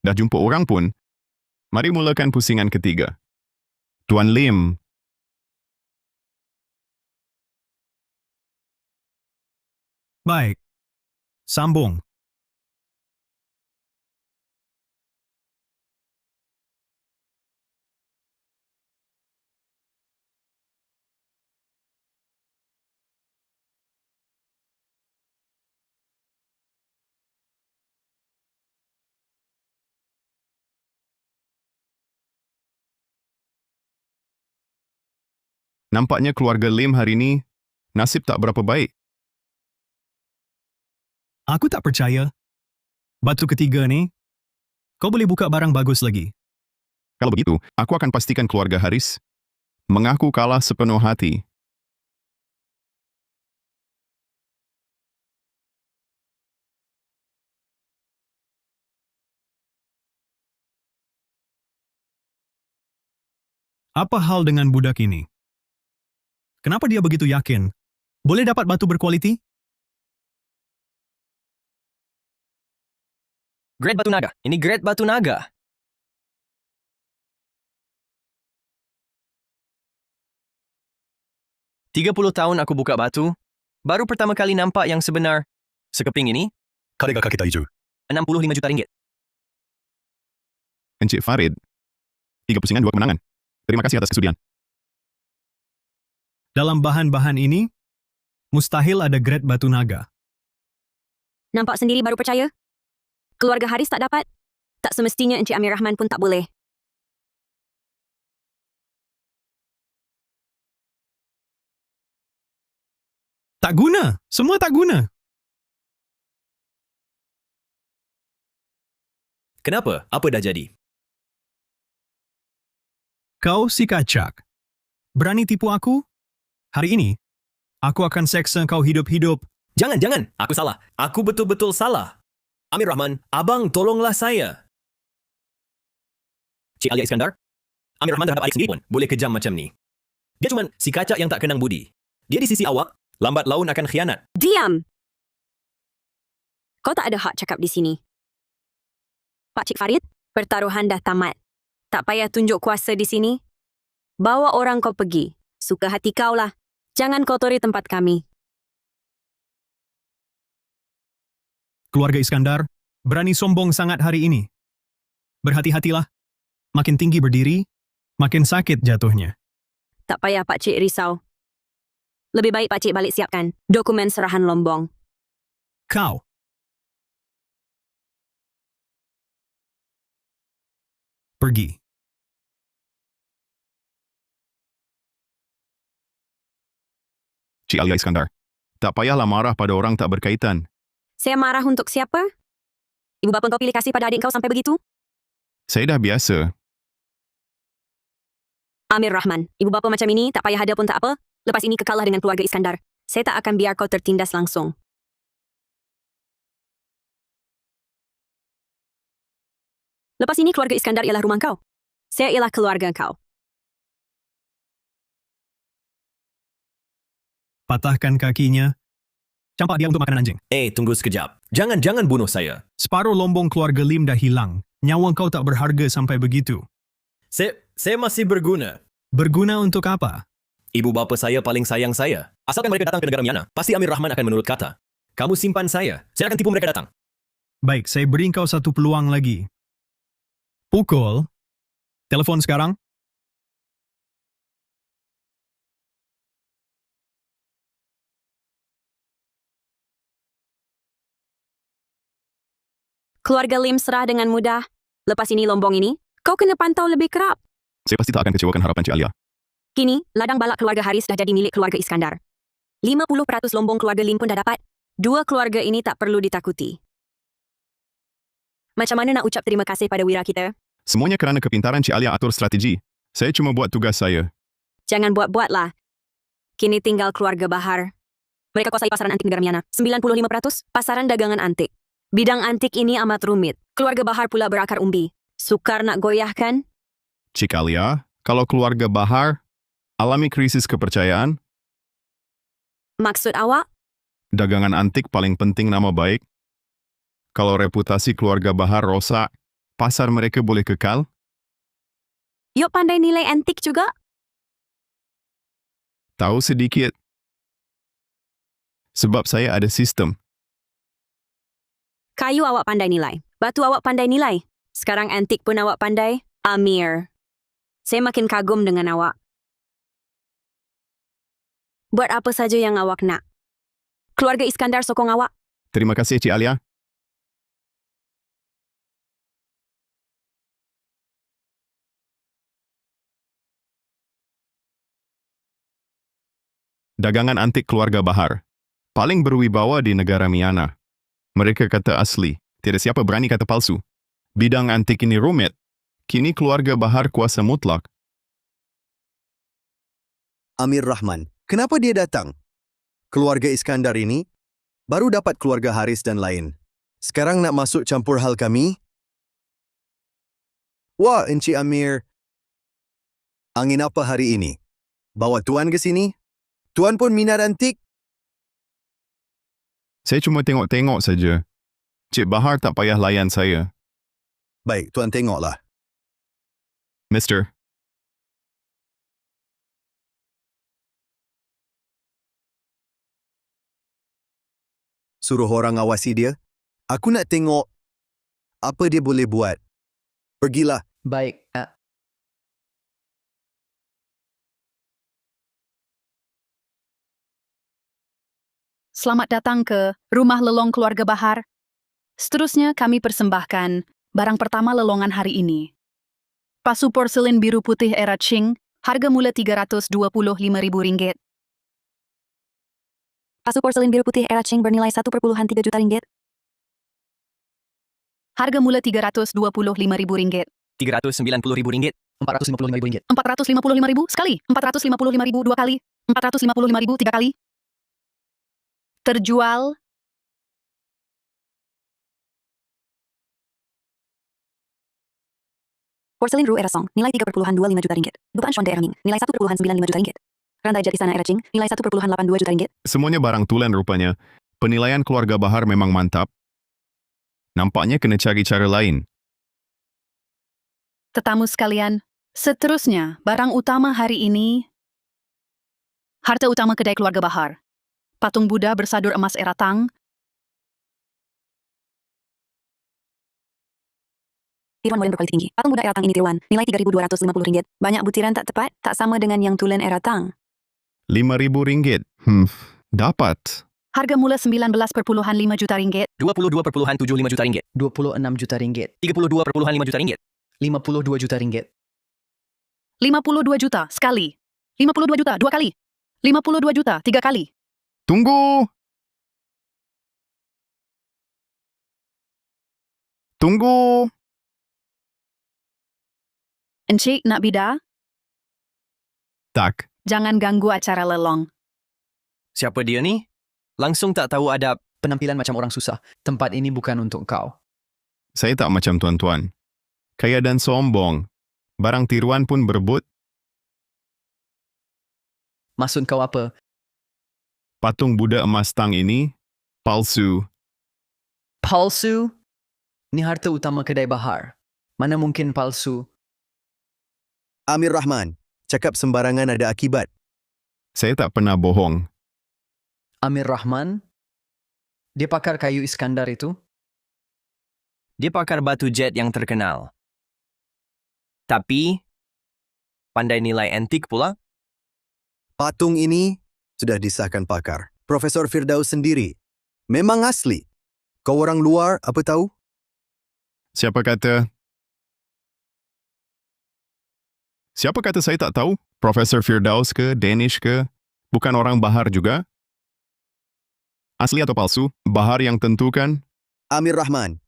Dah jumpa orang pun. Mari mulakan pusingan ketiga. Tuan Lim. Baik. Sambung. Nampaknya keluarga Lim hari ini nasib tak berapa baik. Aku tak percaya. Batu ketiga ni, kau boleh buka barang bagus lagi. Kalau begitu, aku akan pastikan keluarga Haris mengaku kalah sepenuh hati. Apa hal dengan budak ini? Kenapa dia begitu yakin? Boleh dapat batu berkualiti? Grade batu naga. Ini grade batu naga. "30 tahun aku buka batu. Baru pertama kali nampak yang sebenar. Sekeping ini, Kadang kakak kita hijau. 65 juta ringgit. Encik Farid, 3 pusingan 2 kemenangan. Terima kasih atas kesudian. Dalam bahan-bahan ini, mustahil ada grade batu naga. Nampak sendiri baru percaya? Keluarga Haris tak dapat? Tak semestinya Encik Amir Rahman pun tak boleh. Tak guna! Semua tak guna! Kenapa? Apa dah jadi? Kau si kacak. Berani tipu aku? Hari ini, aku akan seksa kau hidup-hidup. Jangan. Aku salah. Aku betul-betul salah. Amir Rahman, abang tolonglah saya. Cik Alia Iskandar, Amir Rahman terhadap adik sendiri pun boleh kejam macam ni. Dia cuma si kacak yang tak kenang budi. Dia di sisi awak, lambat laun akan khianat. Diam! Kau tak ada hak cakap di sini. Pak Cik Farid, pertaruhan dah tamat. Tak payah tunjuk kuasa di sini. Bawa orang kau pergi. Suka hati kau lah. Jangan kotori tempat kami. Keluarga Iskandar, berani sombong sangat hari ini. Berhati-hatilah. Makin tinggi berdiri, makin sakit jatuhnya. Tak payah Pak Cik risau. Lebih baik Pak Cik balik siapkan dokumen serahan Lombong. Kau. Pergi. Cik Alia Iskandar, tak payahlah marah pada orang tak berkaitan. Saya marah untuk siapa? Ibu bapa kau pilih kasih pada adik kau sampai begitu? Saya dah biasa. Amir Rahman, ibu bapa macam ini tak payah ada pun tak apa. Lepas ini kekalah dengan keluarga Iskandar. Saya tak akan biar kau tertindas langsung. Lepas ini keluarga Iskandar ialah rumah kau. Saya ialah keluarga kau. Patahkan kakinya. Campak dia untuk makan anjing. Tunggu sekejap. Jangan bunuh saya. Separuh lombong keluarga Lim dah hilang. Nyawa kau tak berharga sampai begitu. Saya masih berguna. Berguna untuk apa? Ibu bapa saya paling sayang saya. Asalkan mereka datang ke negara Miana, pasti Amir Rahman akan menurut kata. Kamu simpan saya. Saya akan tipu mereka datang. Baik, saya beri kau satu peluang lagi. Pukul. Telefon sekarang. Keluarga Lim serah dengan mudah. Lepas ini Lombong ini, kau kena pantau lebih kerap. Saya pasti tak akan kecewakan harapan Cik Alia. Kini, ladang balak keluarga Haris dah jadi milik keluarga Iskandar. 50% Lombong keluarga Lim pun dah dapat. Dua keluarga ini tak perlu ditakuti. Macam mana nak ucap terima kasih pada wira kita? Semuanya kerana kepintaran Cik Alia atur strategi. Saya cuma buat tugas saya. Jangan buat-buatlah. Kini tinggal keluarga Bahar. Mereka kuasai pasaran antik negara Miana. 95% pasaran dagangan antik. Bidang antik ini amat rumit. Keluarga Bahar pula berakar umbi. Sukar nak goyahkan? Cik Alia, kalau keluarga Bahar alami krisis kepercayaan, Maksud awak? dagangan antik paling penting nama baik. Kalau reputasi keluarga Bahar rosak, pasar mereka boleh kekal? Yuk pandai nilai antik juga? Tahu sedikit. Sebab saya ada sistem. Kayu awak pandai nilai. Batu awak pandai nilai. Sekarang antik pun awak pandai. Amir. Saya makin kagum dengan awak. Buat apa saja yang awak nak. Keluarga Iskandar sokong awak. Terima kasih, Cik Alia. dagangan antik keluarga Bahar. Paling berwibawa di negara Miana. Mereka kata asli, tiada siapa berani kata palsu. Bidang antik ini rumit. Kini keluarga Bahar kuasa mutlak. Amir Rahman, kenapa dia datang? Keluarga Iskandar ini baru dapat keluarga Haris dan lain. Sekarang nak masuk campur hal kami? Wah, Encik Amir. Angin apa hari ini? Bawa Tuan ke sini? Tuan pun minat antik? Saya cuma tengok-tengok saja. Cik Bahar tak payah layan saya. Baik, Tuan tengoklah. Mister, Suruh orang awasi dia. Aku nak tengok apa dia boleh buat. Pergilah. Baik. Selamat datang ke Rumah Lelong Keluarga Bahar. Seterusnya kami persembahkan barang pertama lelongan hari ini. Pasu porselin biru putih era Qing, harga mula RM325.000. Pasu porselin biru putih era Qing bernilai 1,3 juta ringgit. Harga mula RM325.000. RM390.000. RM455.000. RM455.000 sekali, RM455.000 dua kali, RM455.000 tiga kali. Terjual. Porselin Ru era Song, nilai 3,25 juta ringgit. Dukaan Shonde era Ming, nilai 1,95 juta ringgit. Rantai jet istana era Qing, nilai 1,82 juta ringgit. semuanya barang tulen rupanya. Penilaian keluarga Bahar memang mantap. Nampaknya kena cari cara lain. Tetamu sekalian, seterusnya barang utama hari ini. Harta utama kedai keluarga Bahar. Patung Buddha bersadur emas era Tang. Tiruan molen berkualitas tinggi. Patung Buddha era Tang ini tiruan, nilai RM3.250. Banyak butiran tak tepat, tak sama dengan yang tulen era Tang. RM5,000. Dapat. Harga mula RM19,5 juta ringgit. RM22.75 juta. RM26 juta. RM32.5 juta. RM52 juta. RM52 juta sekali. RM52 juta dua kali. RM52 juta tiga kali. Tunggu! Tunggu! Encik nak bida? Tak. Jangan ganggu acara lelong. Siapa dia ni? Langsung tak tahu adab. Penampilan macam orang susah. Tempat ini bukan untuk kau. Saya tak macam tuan-tuan. Kaya dan sombong. Barang tiruan pun berebut. Maksud kau apa? Patung Buddha emas Tang ini palsu. Palsu? Ini harta utama kedai Bahar. Mana mungkin palsu? Amir Rahman, cakap sembarangan ada akibat. Saya tak pernah bohong. Amir Rahman? Dia pakar kayu Iskandar itu? Dia pakar batu jet yang terkenal. Tapi, pandai nilai antik pula. Patung ini sudah disahkan pakar. Profesor Firdaus sendiri. Memang asli. Kau orang luar apa tahu? Siapa kata? Siapa kata saya tak tahu? Profesor Firdaus ke, Danish ke? Bukan orang Bahar juga? Asli atau palsu? Bahar yang tentukan? Amir Rahman.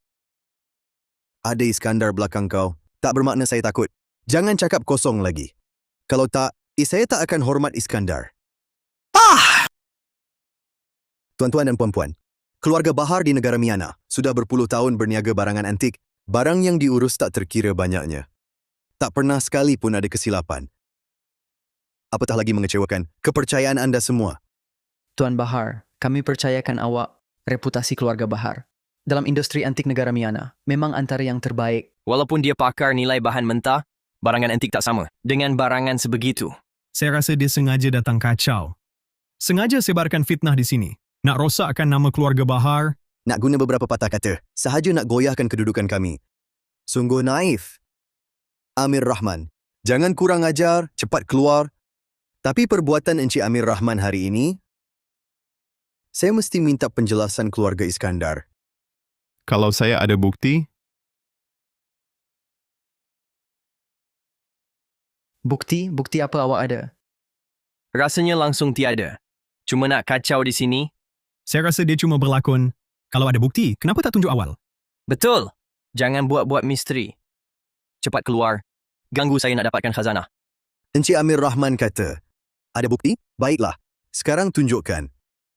Ada Iskandar belakang kau. Tak bermakna saya takut. Jangan cakap kosong lagi. Kalau tak, saya tak akan hormat Iskandar. Tuan-tuan dan puan-puan, keluarga Bahar di negara Miana sudah berpuluh tahun berniaga barangan antik. Barang yang diurus tak terkira banyaknya. Tak pernah sekali pun ada kesilapan. Apatah lagi mengecewakan, kepercayaan anda semua. Tuan Bahar, kami percayakan awak reputasi keluarga Bahar. Dalam industri antik negara Miana, memang antara yang terbaik. Walaupun dia pakar nilai bahan mentah, barangan antik tak sama dengan barangan sebegitu. Saya rasa dia sengaja datang kacau. Sengaja sebarkan fitnah di sini. Nak rosakkan nama keluarga Bahar. Nak guna beberapa patah kata, sahaja nak goyahkan kedudukan kami. Sungguh naif. Amir Rahman, jangan kurang ajar, cepat keluar. Tapi perbuatan Encik Amir Rahman hari ini, saya mesti minta penjelasan keluarga Iskandar. Kalau saya ada bukti, Bukti? Bukti apa awak ada? Rasanya langsung tiada. Cuma nak kacau di sini? Saya rasa dia cuma berlakon. Kalau ada bukti, kenapa tak tunjuk awal? Betul. Jangan buat-buat misteri. Cepat keluar. Ganggu saya nak dapatkan khazanah. Encik Amir Rahman kata, ada bukti? Baiklah. Sekarang tunjukkan.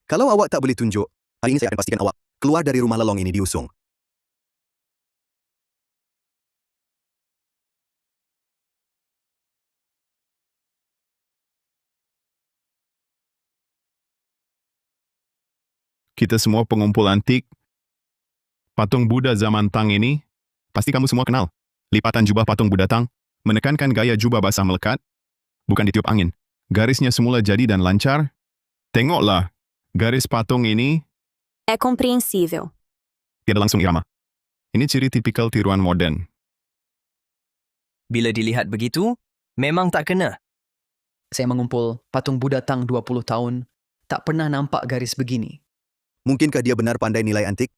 Kalau awak tak boleh tunjuk, hari ini saya akan pastikan awak keluar dari rumah lelong ini diusung. Kita semua pengumpul antik. Patung Buddha zaman Tang ini, pasti kamu semua kenal. Lipatan jubah patung Buddha Tang, menekankan gaya jubah basah melekat, bukan ditiup angin. Garisnya semula jadi dan lancar. Tengoklah, garis patung ini É compreensível. tiada langsung irama. Ini ciri tipikal tiruan moden. Bila dilihat begitu, memang tak kena. Saya mengumpul patung Buddha Tang 20 tahun, tak pernah nampak garis begini. Mungkinkah dia benar pandai nilai antik?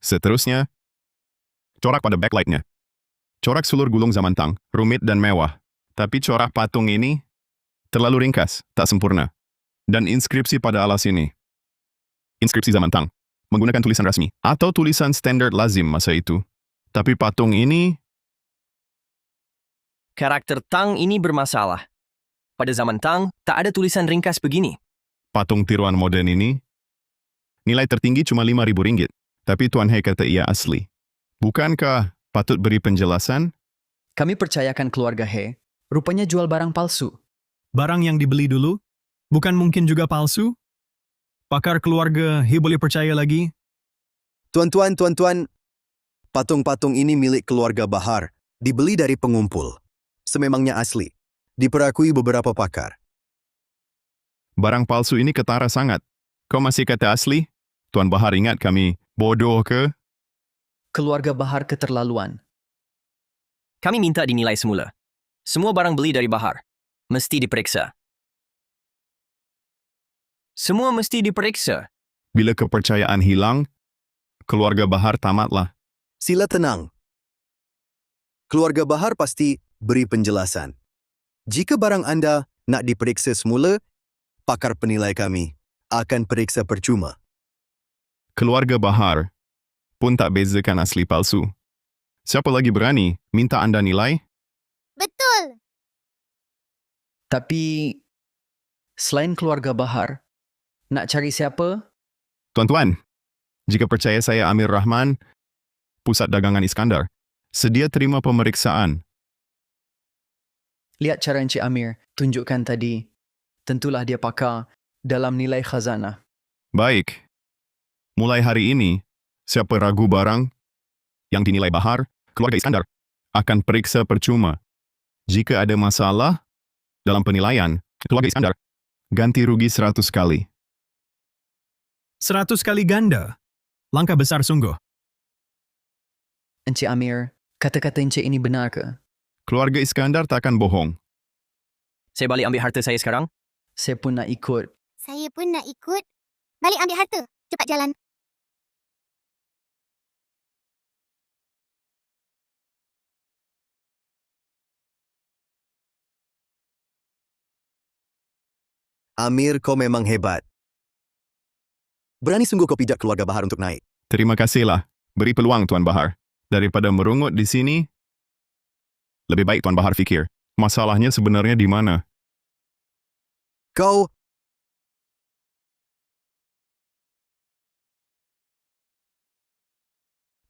Seterusnya, corak pada backlightnya. Corak sulur gulung zaman Tang, rumit dan mewah. Tapi corak patung ini terlalu ringkas, tak sempurna. Dan inskripsi pada alas ini. Inskripsi zaman Tang, menggunakan tulisan rasmi atau tulisan standar lazim masa itu. Tapi patung ini, Karakter Tang ini bermasalah. Pada zaman Tang, tak ada tulisan ringkas begini. patung tiruan moden ini, nilai tertinggi cuma RM5,000. Tapi Tuan He kata ia asli. Bukankah patut beri penjelasan? Kami percayakan keluarga He, rupanya jual barang palsu. Barang yang dibeli dulu, bukan mungkin juga palsu? Pakar keluarga He boleh percaya lagi? Tuan-tuan, patung-patung ini milik keluarga Bahar, dibeli dari pengumpul. Sememangnya asli, diperakui beberapa pakar. Barang palsu ini ketara sangat. Kau masih kata asli? Tuan Bahar ingat kami bodoh ke? Keluarga Bahar keterlaluan. Kami minta dinilai semula. Semua barang beli dari Bahar. Mesti diperiksa. Semua mesti diperiksa. Bila kepercayaan hilang, keluarga Bahar tamatlah. Sila tenang. Keluarga Bahar pasti beri penjelasan. Jika barang anda nak diperiksa semula, pakar penilai kami akan periksa percuma. Keluarga Bahar pun tak bezakan asli palsu. Siapa lagi berani minta anda nilai? Betul. Tapi, selain keluarga Bahar, nak cari siapa? Tuan-tuan, jika percaya saya Amir Rahman, Pusat Dagangan Iskandar, sedia terima pemeriksaan. Lihat cara Encik Amir tunjukkan tadi. Tentulah dia pakar dalam nilai khazanah. Baik. Mulai hari ini, siapa ragu barang yang dinilai Bahar, keluarga Iskandar, akan periksa percuma. Jika ada masalah dalam penilaian, keluarga Iskandar ganti rugi 100 kali. 100 kali ganda. Langkah besar sungguh. Encik Amir, kata-kata Encik ini benar ke? Keluarga Iskandar takkan bohong. Saya balik ambil harta saya sekarang. Saya pun nak ikut. Saya pun nak ikut. Balik ambil harta. Cepat jalan. Amir, kau memang hebat. Berani sungguh kau pijak keluarga Bahar untuk naik. Terima kasihlah. Beri peluang Tuan Bahar. Daripada merungut di sini, lebih baik Tuan Bahar fikir, masalahnya sebenarnya di mana? Kau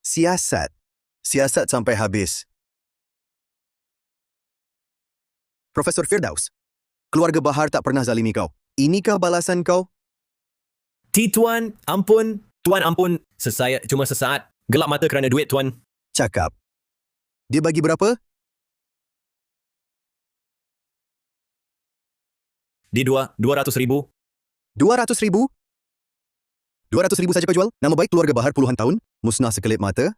siasat. Siasat sampai habis. Profesor Firdaus, keluarga Bahar tak pernah zalimi kau. Inikah balasan kau? Tuan, ampun. Tuan, ampun. Cuma sesaat. Gelap mata kerana duit, Tuan. Cakap. Dia bagi berapa? Di 200,000. 200,000? 200,000 saja kau jual? Nama baik keluarga Bahar puluhan tahun? Musnah sekelip mata?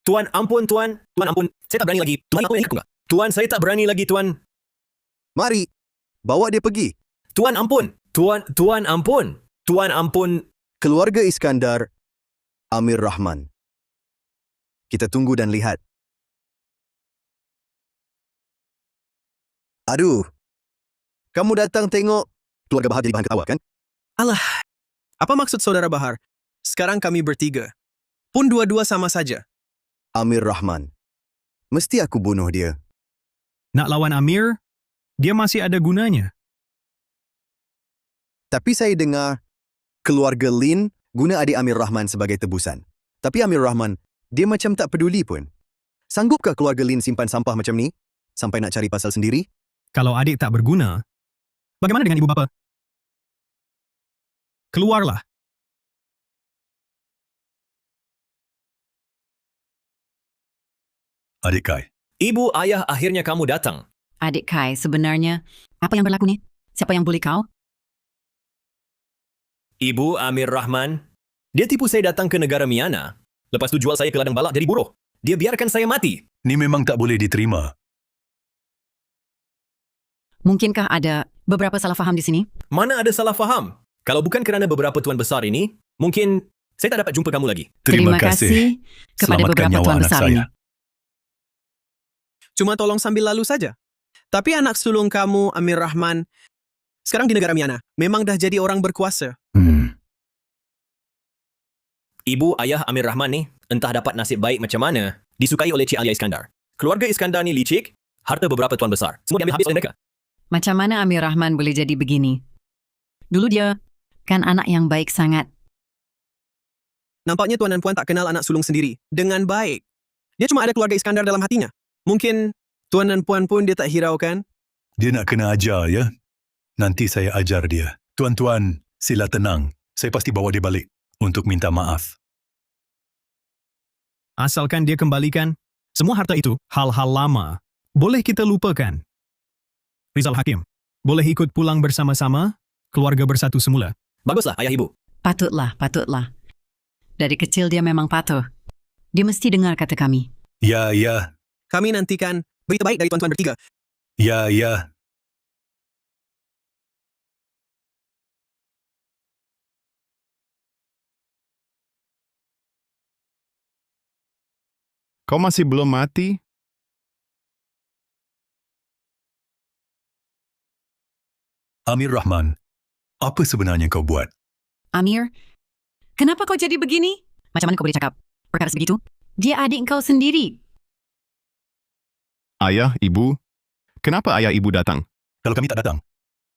Tuan, ampun, Tuan. Tuan, ampun. Saya tak berani lagi. Tuan, apa yang ingat enggak? Tuan, saya tak berani lagi, Tuan. Mari, bawa dia pergi. Tuan, ampun. Tuan, ampun. Tuan, ampun. Keluarga Iskandar, Amir Rahman. Kita tunggu dan lihat. Aduh. Kamu datang tengok keluarga Bahar jadi bahan ketawa, kan? Alah, apa maksud saudara Bahar? Sekarang kami bertiga. Pun dua-dua sama saja. Amir Rahman. Mesti aku bunuh dia. Nak lawan Amir, dia masih ada gunanya. Tapi saya dengar keluarga Lin guna adik Amir Rahman sebagai tebusan. Tapi Amir Rahman, dia macam tak peduli pun. Sanggupkah keluarga Lin simpan sampah macam ni? Sampai nak cari pasal sendiri? Kalau adik tak berguna, bagaimana dengan ibu bapa? Keluarlah. Adik Kai, Ibu, ayah, akhirnya kamu datang. Adik Kai, sebenarnya, apa yang berlaku ni? Siapa yang bully kau? Ibu, Amir Rahman. Dia tipu saya datang ke negara Miana. Lepas tu jual saya ke ladang balak jadi buruh. Dia biarkan saya mati. ni memang tak boleh diterima. Mungkinkah ada beberapa salah faham di sini? Mana ada salah faham? Kalau bukan kerana beberapa tuan besar ini, mungkin saya tak dapat jumpa kamu lagi. Terima kasih kepada Selamatkan beberapa nyawa tuan anak besar saya. ini. Cuma tolong sambil lalu saja. Tapi anak sulung kamu, Amir Rahman, sekarang di negara Miana. Memang dah jadi orang berkuasa. Ibu, ayah Amir Rahman ni, entah dapat nasib baik macam mana, disukai oleh Cik Alia Iskandar. Keluarga Iskandar ni licik, harta beberapa tuan besar. Semua diambil habis oleh mereka. Macam mana Amir Rahman boleh jadi begini? Dulu dia kan anak yang baik sangat. Nampaknya tuan dan puan tak kenal anak sulung sendiri dengan baik. Dia cuma ada keluarga Iskandar dalam hatinya. Mungkin tuan dan puan pun dia tak hiraukan. Dia nak kena ajar, ya? Nanti saya ajar dia. Tuan-tuan, sila tenang. Saya pasti bawa dia balik untuk minta maaf. Asalkan dia kembalikan, semua harta itu hal-hal lama. Boleh kita lupakan. Rizal Hakim, boleh ikut pulang bersama-sama, keluarga bersatu semula. Baguslah, ayah ibu. Patutlah. Dari kecil dia memang patuh. Dia mesti dengar kata kami. Ya. Kami nantikan berita baik dari tuan-tuan bertiga. Ya. Kau masih belum mati? Amir Rahman, apa sebenarnya kau buat? Amir, kenapa kau jadi begini? Macam mana kau boleh cakap perkara sebegitu? Dia adik kau sendiri. Ayah, ibu. Kenapa ayah ibu datang? Kalau kami tak datang,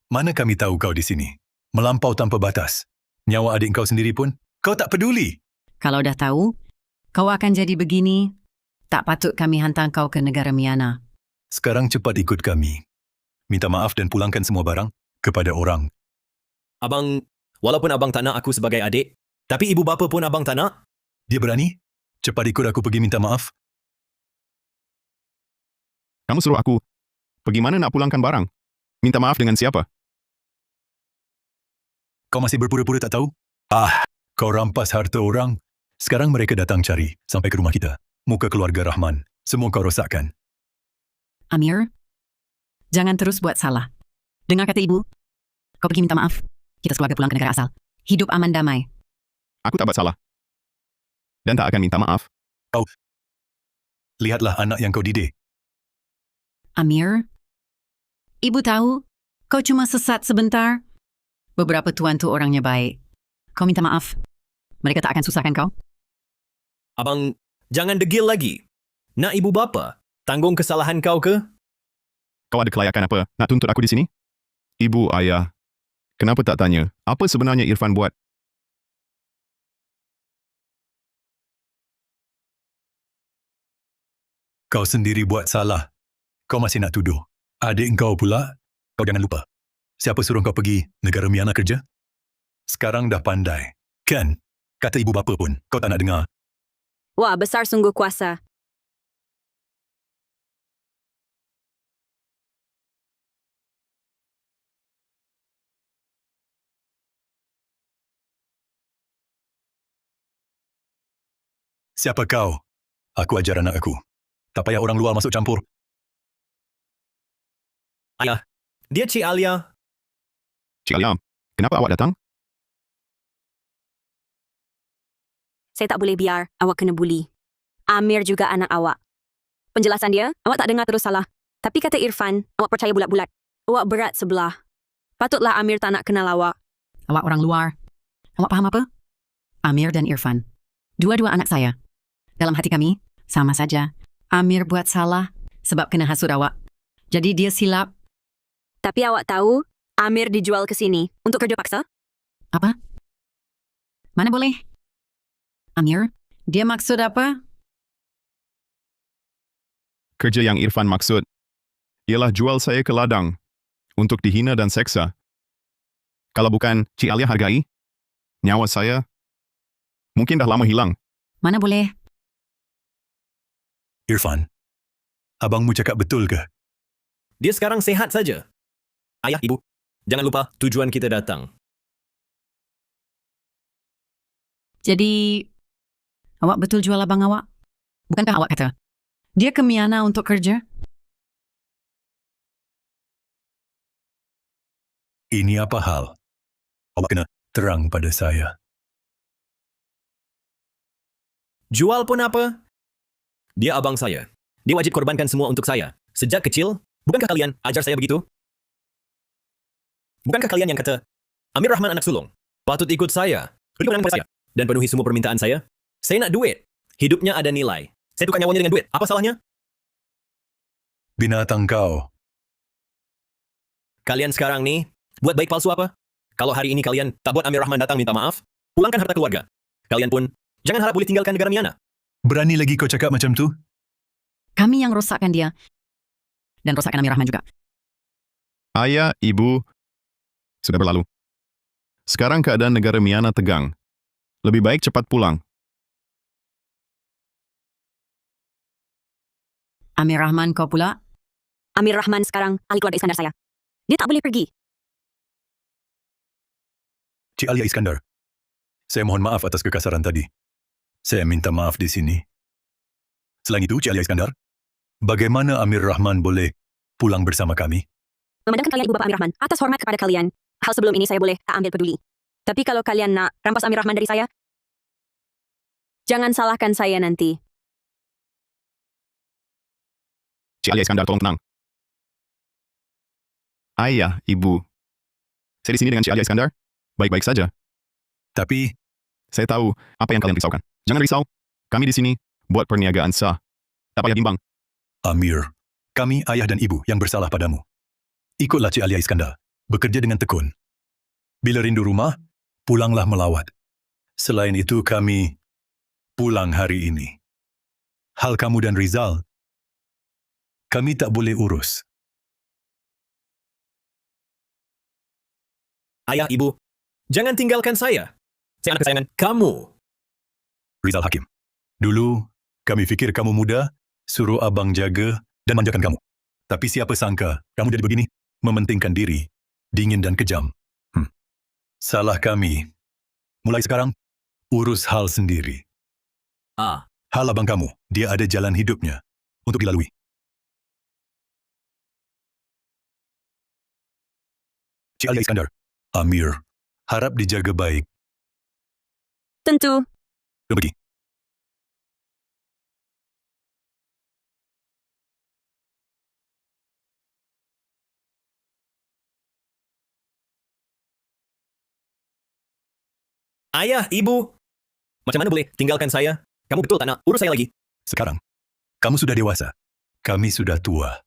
mana kami tahu kau di sini? Melampau tanpa batas. Nyawa adik kau sendiri pun, kau tak peduli. Kalau dah tahu, kau akan jadi begini, tak patut kami hantar kau ke negara Miana. Sekarang cepat ikut kami. Minta maaf dan pulangkan semua barang kepada orang. Abang, walaupun abang tak nak aku sebagai adik, tapi ibu bapa pun abang tak nak. Dia berani? Cepat ikut aku pergi minta maaf. Kamu suruh aku. Pergi mana nak pulangkan barang? Minta maaf dengan siapa? Kau masih berpura-pura tak tahu? Kau rampas harta orang. Sekarang mereka datang cari sampai ke rumah kita. Muka keluarga Rahman. Semua kau rosakkan. Amir, jangan terus buat salah. Dengar kata ibu, kau pergi minta maaf. Kita sekeluarga pulang ke negara asal. Hidup aman damai. Aku tak buat salah. Dan tak akan minta maaf. Kau, lihatlah anak yang kau didik. Amir, ibu tahu, kau cuma sesat sebentar. Beberapa tuan tu orangnya baik. Kau minta maaf. Mereka tak akan susahkan kau. Abang, jangan degil lagi. Nak ibu bapa? Tanggung kesalahan kau ke? Kau ada kelayakan apa nak tuntut aku di sini? Ibu, ayah, kenapa tak tanya apa sebenarnya Irfan buat? Kau sendiri buat salah. Kau masih nak tuduh. Adik kau pula, kau jangan lupa. Siapa suruh kau pergi negara Miana kerja? Sekarang dah pandai. Kan? Kata ibu bapa pun, kau tak nak dengar. Wah, besar sungguh kuasa. Siapa kau? Aku ajar anak aku. Tak payah orang luar masuk campur. Ayah, dia Cik Alia. Cik Alia, kenapa awak datang? Saya tak boleh biar awak kena buli. Amir juga anak awak. Penjelasan dia, awak tak dengar terus salah. Tapi kata Irfan, awak percaya bulat-bulat. Awak berat sebelah. Patutlah Amir tak nak kenal awak. Awak orang luar. Awak paham apa? Amir dan Irfan. Dua-dua anak saya. Dalam hati kami, sama saja. Amir buat salah sebab kena hasut awak. Jadi dia silap. Tapi awak tahu, Amir dijual ke sini untuk kerja paksa? Apa? Mana boleh? Amir, dia maksud apa? Kerja yang Irfan maksud ialah jual saya ke ladang untuk dihina dan seksa. Kalau bukan Cik Alia hargai, nyawa saya mungkin dah lama hilang. Mana boleh? Irfan, abangmu cakap betul ke? Dia sekarang sehat saja. Ayah, ibu, jangan lupa tujuan kita datang. Jadi, awak betul jual abang awak? Bukankah awak kata, dia ke Miana untuk kerja? Ini apa hal? Awak kena terang pada saya. Jual pun apa? Dia abang saya. Dia wajib korbankan semua untuk saya. Sejak kecil, bukankah kalian ajar saya begitu? Bukankah kalian yang kata, Amir Rahman anak sulung, patut ikut saya, beri kemenangan pada saya, dan penuhi semua permintaan saya? Saya nak duit. Hidupnya ada nilai. Saya tukar nyawanya dengan duit. Apa salahnya? Binatang kau. Kalian sekarang nih, buat baik palsu apa? Kalau hari ini kalian tak buat Amir Rahman datang minta maaf, pulangkan harta keluarga. Kalian pun, jangan harap boleh tinggalkan negara Miana. Berani lagi kau cakap macam tu? Kami yang rosakkan dia. Dan rosakkan Amir Rahman juga. Ayah, ibu, sudah berlalu. Sekarang keadaan negara Miana tegang. Lebih baik cepat pulang. Amir Rahman kau pula? Amir Rahman sekarang ahli keluarga Iskandar saya. Dia tak boleh pergi. Cik Alia Iskandar, saya mohon maaf atas kekasaran tadi. Saya minta maaf di sini. Selain itu, Cik Alia Iskandar, bagaimana Amir Rahman boleh pulang bersama kami? Memandangkan kalian ibu bapa Amir Rahman, atas hormat kepada kalian, hal sebelum ini saya boleh tak ambil peduli. Tapi kalau kalian nak rampas Amir Rahman dari saya, jangan salahkan saya nanti. Cik Alia Iskandar, tolong tenang. Ayah, ibu, saya di sini dengan Cik Alia Iskandar. Baik-baik saja. Tapi, saya tahu apa yang kalian risaukan. Jangan risau. Kami di sini buat perniagaan sah. Tak payah bimbang. Amir, kami ayah dan ibu yang bersalah padamu. Ikutlah Cik Alia Iskandar. Bekerja dengan tekun. Bila rindu rumah, pulanglah melawat. Selain itu, kami pulang hari ini. Hal kamu dan Rizal, kami tak boleh urus. Ayah, ibu, jangan tinggalkan saya. Saya anak kesayangan kamu. Rizal Hakim, dulu kami fikir kamu muda, suruh abang jaga dan manjakan kamu. Tapi siapa sangka kamu jadi begini, mementingkan diri, dingin dan kejam. Salah kami. Mulai sekarang, urus hal sendiri. Hal abang kamu, dia ada jalan hidupnya untuk dilalui. Cik Alia Iskandar, Amir, harap dijaga baik. Tentu. Pergi. Ayah, ibu, macam mana boleh tinggalkan saya? Kamu betul tak nak urus saya lagi? Sekarang, kamu sudah dewasa. Kami sudah tua.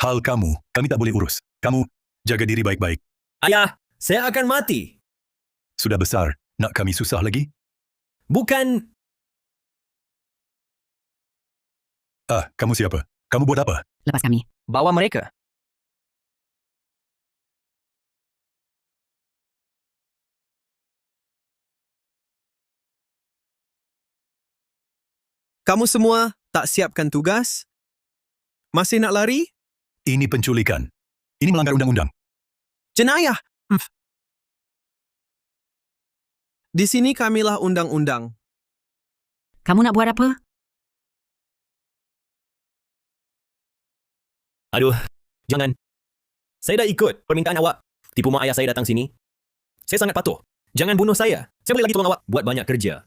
Hal kamu, kami tak boleh urus. Kamu, jaga diri baik-baik. Ayah, saya akan mati. Sudah besar, nak kami susah lagi? Bukan. Kamu siapa? Kamu buat apa? Lepas kami. Bawa mereka. Kamu semua tak siapkan tugas? Masih nak lari? Ini penculikan. Ini melanggar undang-undang. Jenayah! Di sini kamilah undang-undang. Kamu nak buat apa? Aduh, jangan. Saya dah ikut permintaan awak. Tipu mak ayah saya datang sini. Saya sangat patuh. Jangan bunuh saya. Saya boleh lagi tolong awak buat banyak kerja.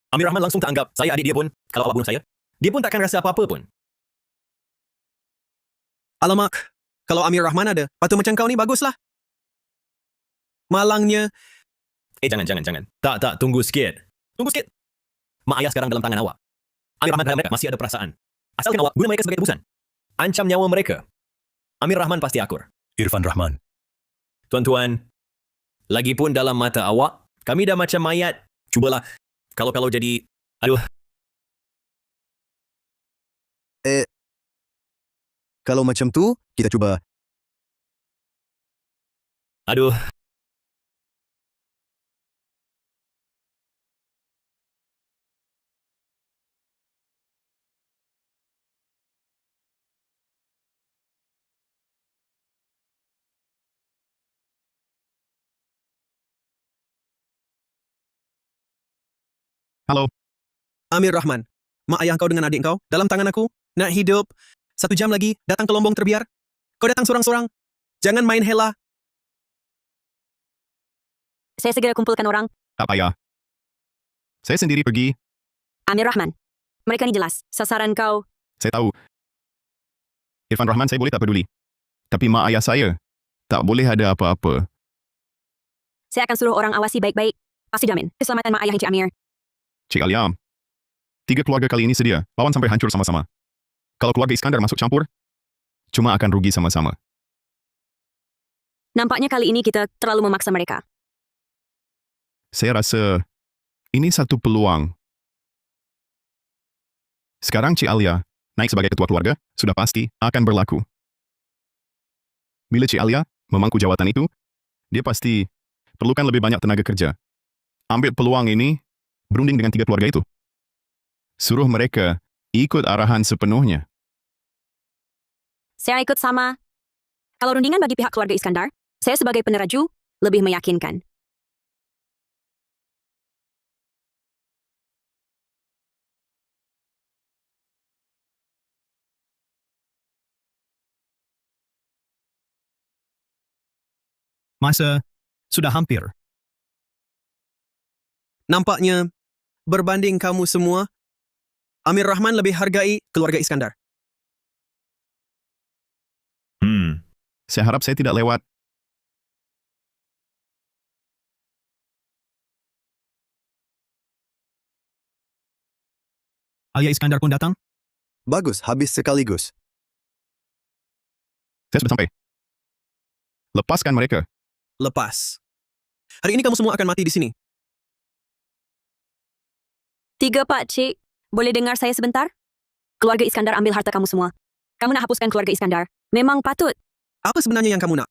Amir Rahman langsung tak anggap saya adik dia pun. Kalau awak bunuh saya, dia pun takkan rasa apa-apa pun. Alamak, kalau Amir Rahman ada, patu macam kau ni baguslah. Malangnya, Jangan. Tak, tunggu sikit. Tunggu sikit. Mak ayah sekarang dalam tangan awak. Amir Rahman dan mereka masih ada perasaan. Asalkan awak guna mereka sebagai tebusan. Ancam nyawa mereka. Amir Rahman pasti akur. Irfan Rahman. Tuan-tuan, lagipun dalam mata awak, kami dah macam mayat. Cubalah. Kalau jadi... Aduh, Kalau macam tu, kita cuba. aduh. Halo, Amir Rahman, mak ayah kau dengan adik kau dalam tangan aku, nak hidup. 1 jam lagi, datang ke Lombong terbiar. Kau datang sorang-sorang. Jangan main hela. Saya segera kumpulkan orang. tak payah. Saya sendiri pergi. Amir Rahman. Mereka ni jelas. Sasaran kau. Saya tahu. Irfan Rahman saya boleh tak peduli. Tapi mak ayah saya tak boleh ada apa-apa. Saya akan suruh orang awasi baik-baik. Pasti jamin keselamatan mak ayah Encik Amir. Cik Alia, 3 keluarga kali ini sedia lawan sampai hancur sama-sama. Kalau keluarga Iskandar masuk campur, cuma akan rugi sama-sama. Nampaknya kali ini kita terlalu memaksa mereka. Saya rasa ini satu peluang. Sekarang Cik Alia naik sebagai ketua keluarga sudah pasti akan berlaku. Bila Cik Alia memangku jawatan itu, dia pasti perlukan lebih banyak tenaga kerja. Ambil peluang ini, berunding dengan 3 keluarga itu. Suruh mereka ikut arahan sepenuhnya. Saya ikut sama. Kalau rundingan bagi pihak keluarga Iskandar, saya sebagai peneraju lebih meyakinkan. Masa sudah hampir. Nampaknya, berbanding kamu semua, Amir Rahman lebih hargai keluarga Iskandar. Saya harap saya tidak lewat. Alia Iskandar pun datang. Bagus, habis sekaligus. Saya sudah sampai. Lepaskan mereka. Lepas. Hari ini kamu semua akan mati di sini. 3 Pak Cik, boleh dengar saya sebentar? Keluarga Iskandar ambil harta kamu semua. Kamu nak hapuskan keluarga Iskandar. Memang patut. Apa sebenarnya yang kamu nak?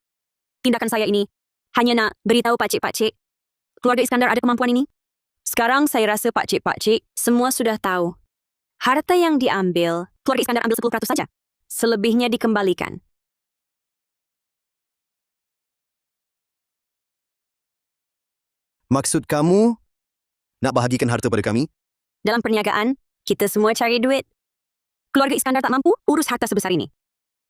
Tindakan saya ini hanya nak beritahu Pak Cik, keluarga Iskandar ada kemampuan ini. Sekarang saya rasa Pak Cik, semua sudah tahu. Harta yang diambil, keluarga Iskandar ambil 10% saja. Selebihnya dikembalikan. Maksud kamu nak bahagikan harta pada kami? Dalam perniagaan, kita semua cari duit. Keluarga Iskandar tak mampu urus harta sebesar ini.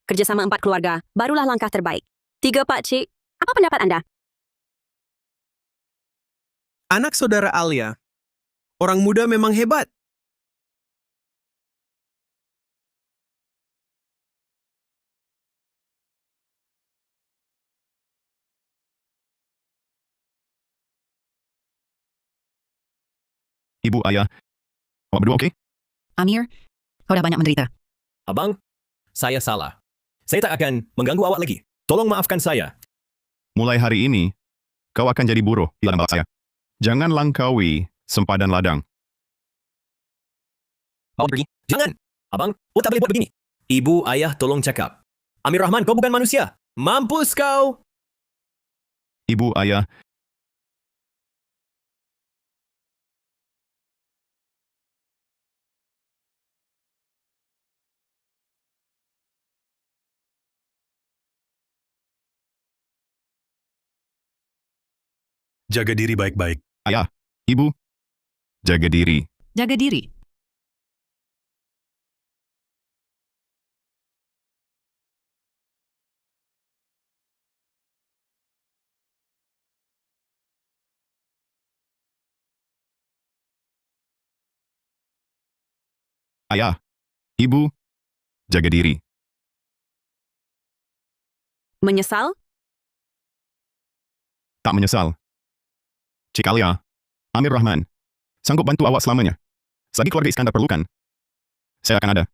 Kerjasama 4 keluarga, barulah langkah terbaik. 3 Pak Cik, apa pendapat Anda? Anak saudara Alia, orang muda memang hebat. Ibu, ayah, awak berdua okey? Amir, kau dah banyak menderita. Abang, saya salah. Saya tak akan mengganggu awak lagi. Tolong maafkan saya. Mulai hari ini, kau akan jadi buruh di ladang balak saya. Jangan langkaui sempadan ladang. Awak pergi. Jangan. Abang, tak boleh buat begini. Ibu, ayah, tolong cakap. Amir Rahman, kau bukan manusia. Mampus kau. Ibu, ayah, Jaga diri baik-baik. ayah, ibu, jaga diri. Jaga diri. Ayah, ibu, jaga diri. Menyesal? Tak menyesal. Cik Alia, Amir Rahman, sanggup bantu awak selamanya. Selagi keluarga Iskandar perlukan, saya akan ada.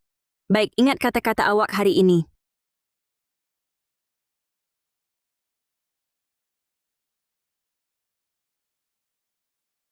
Baik, ingat kata-kata awak hari ini.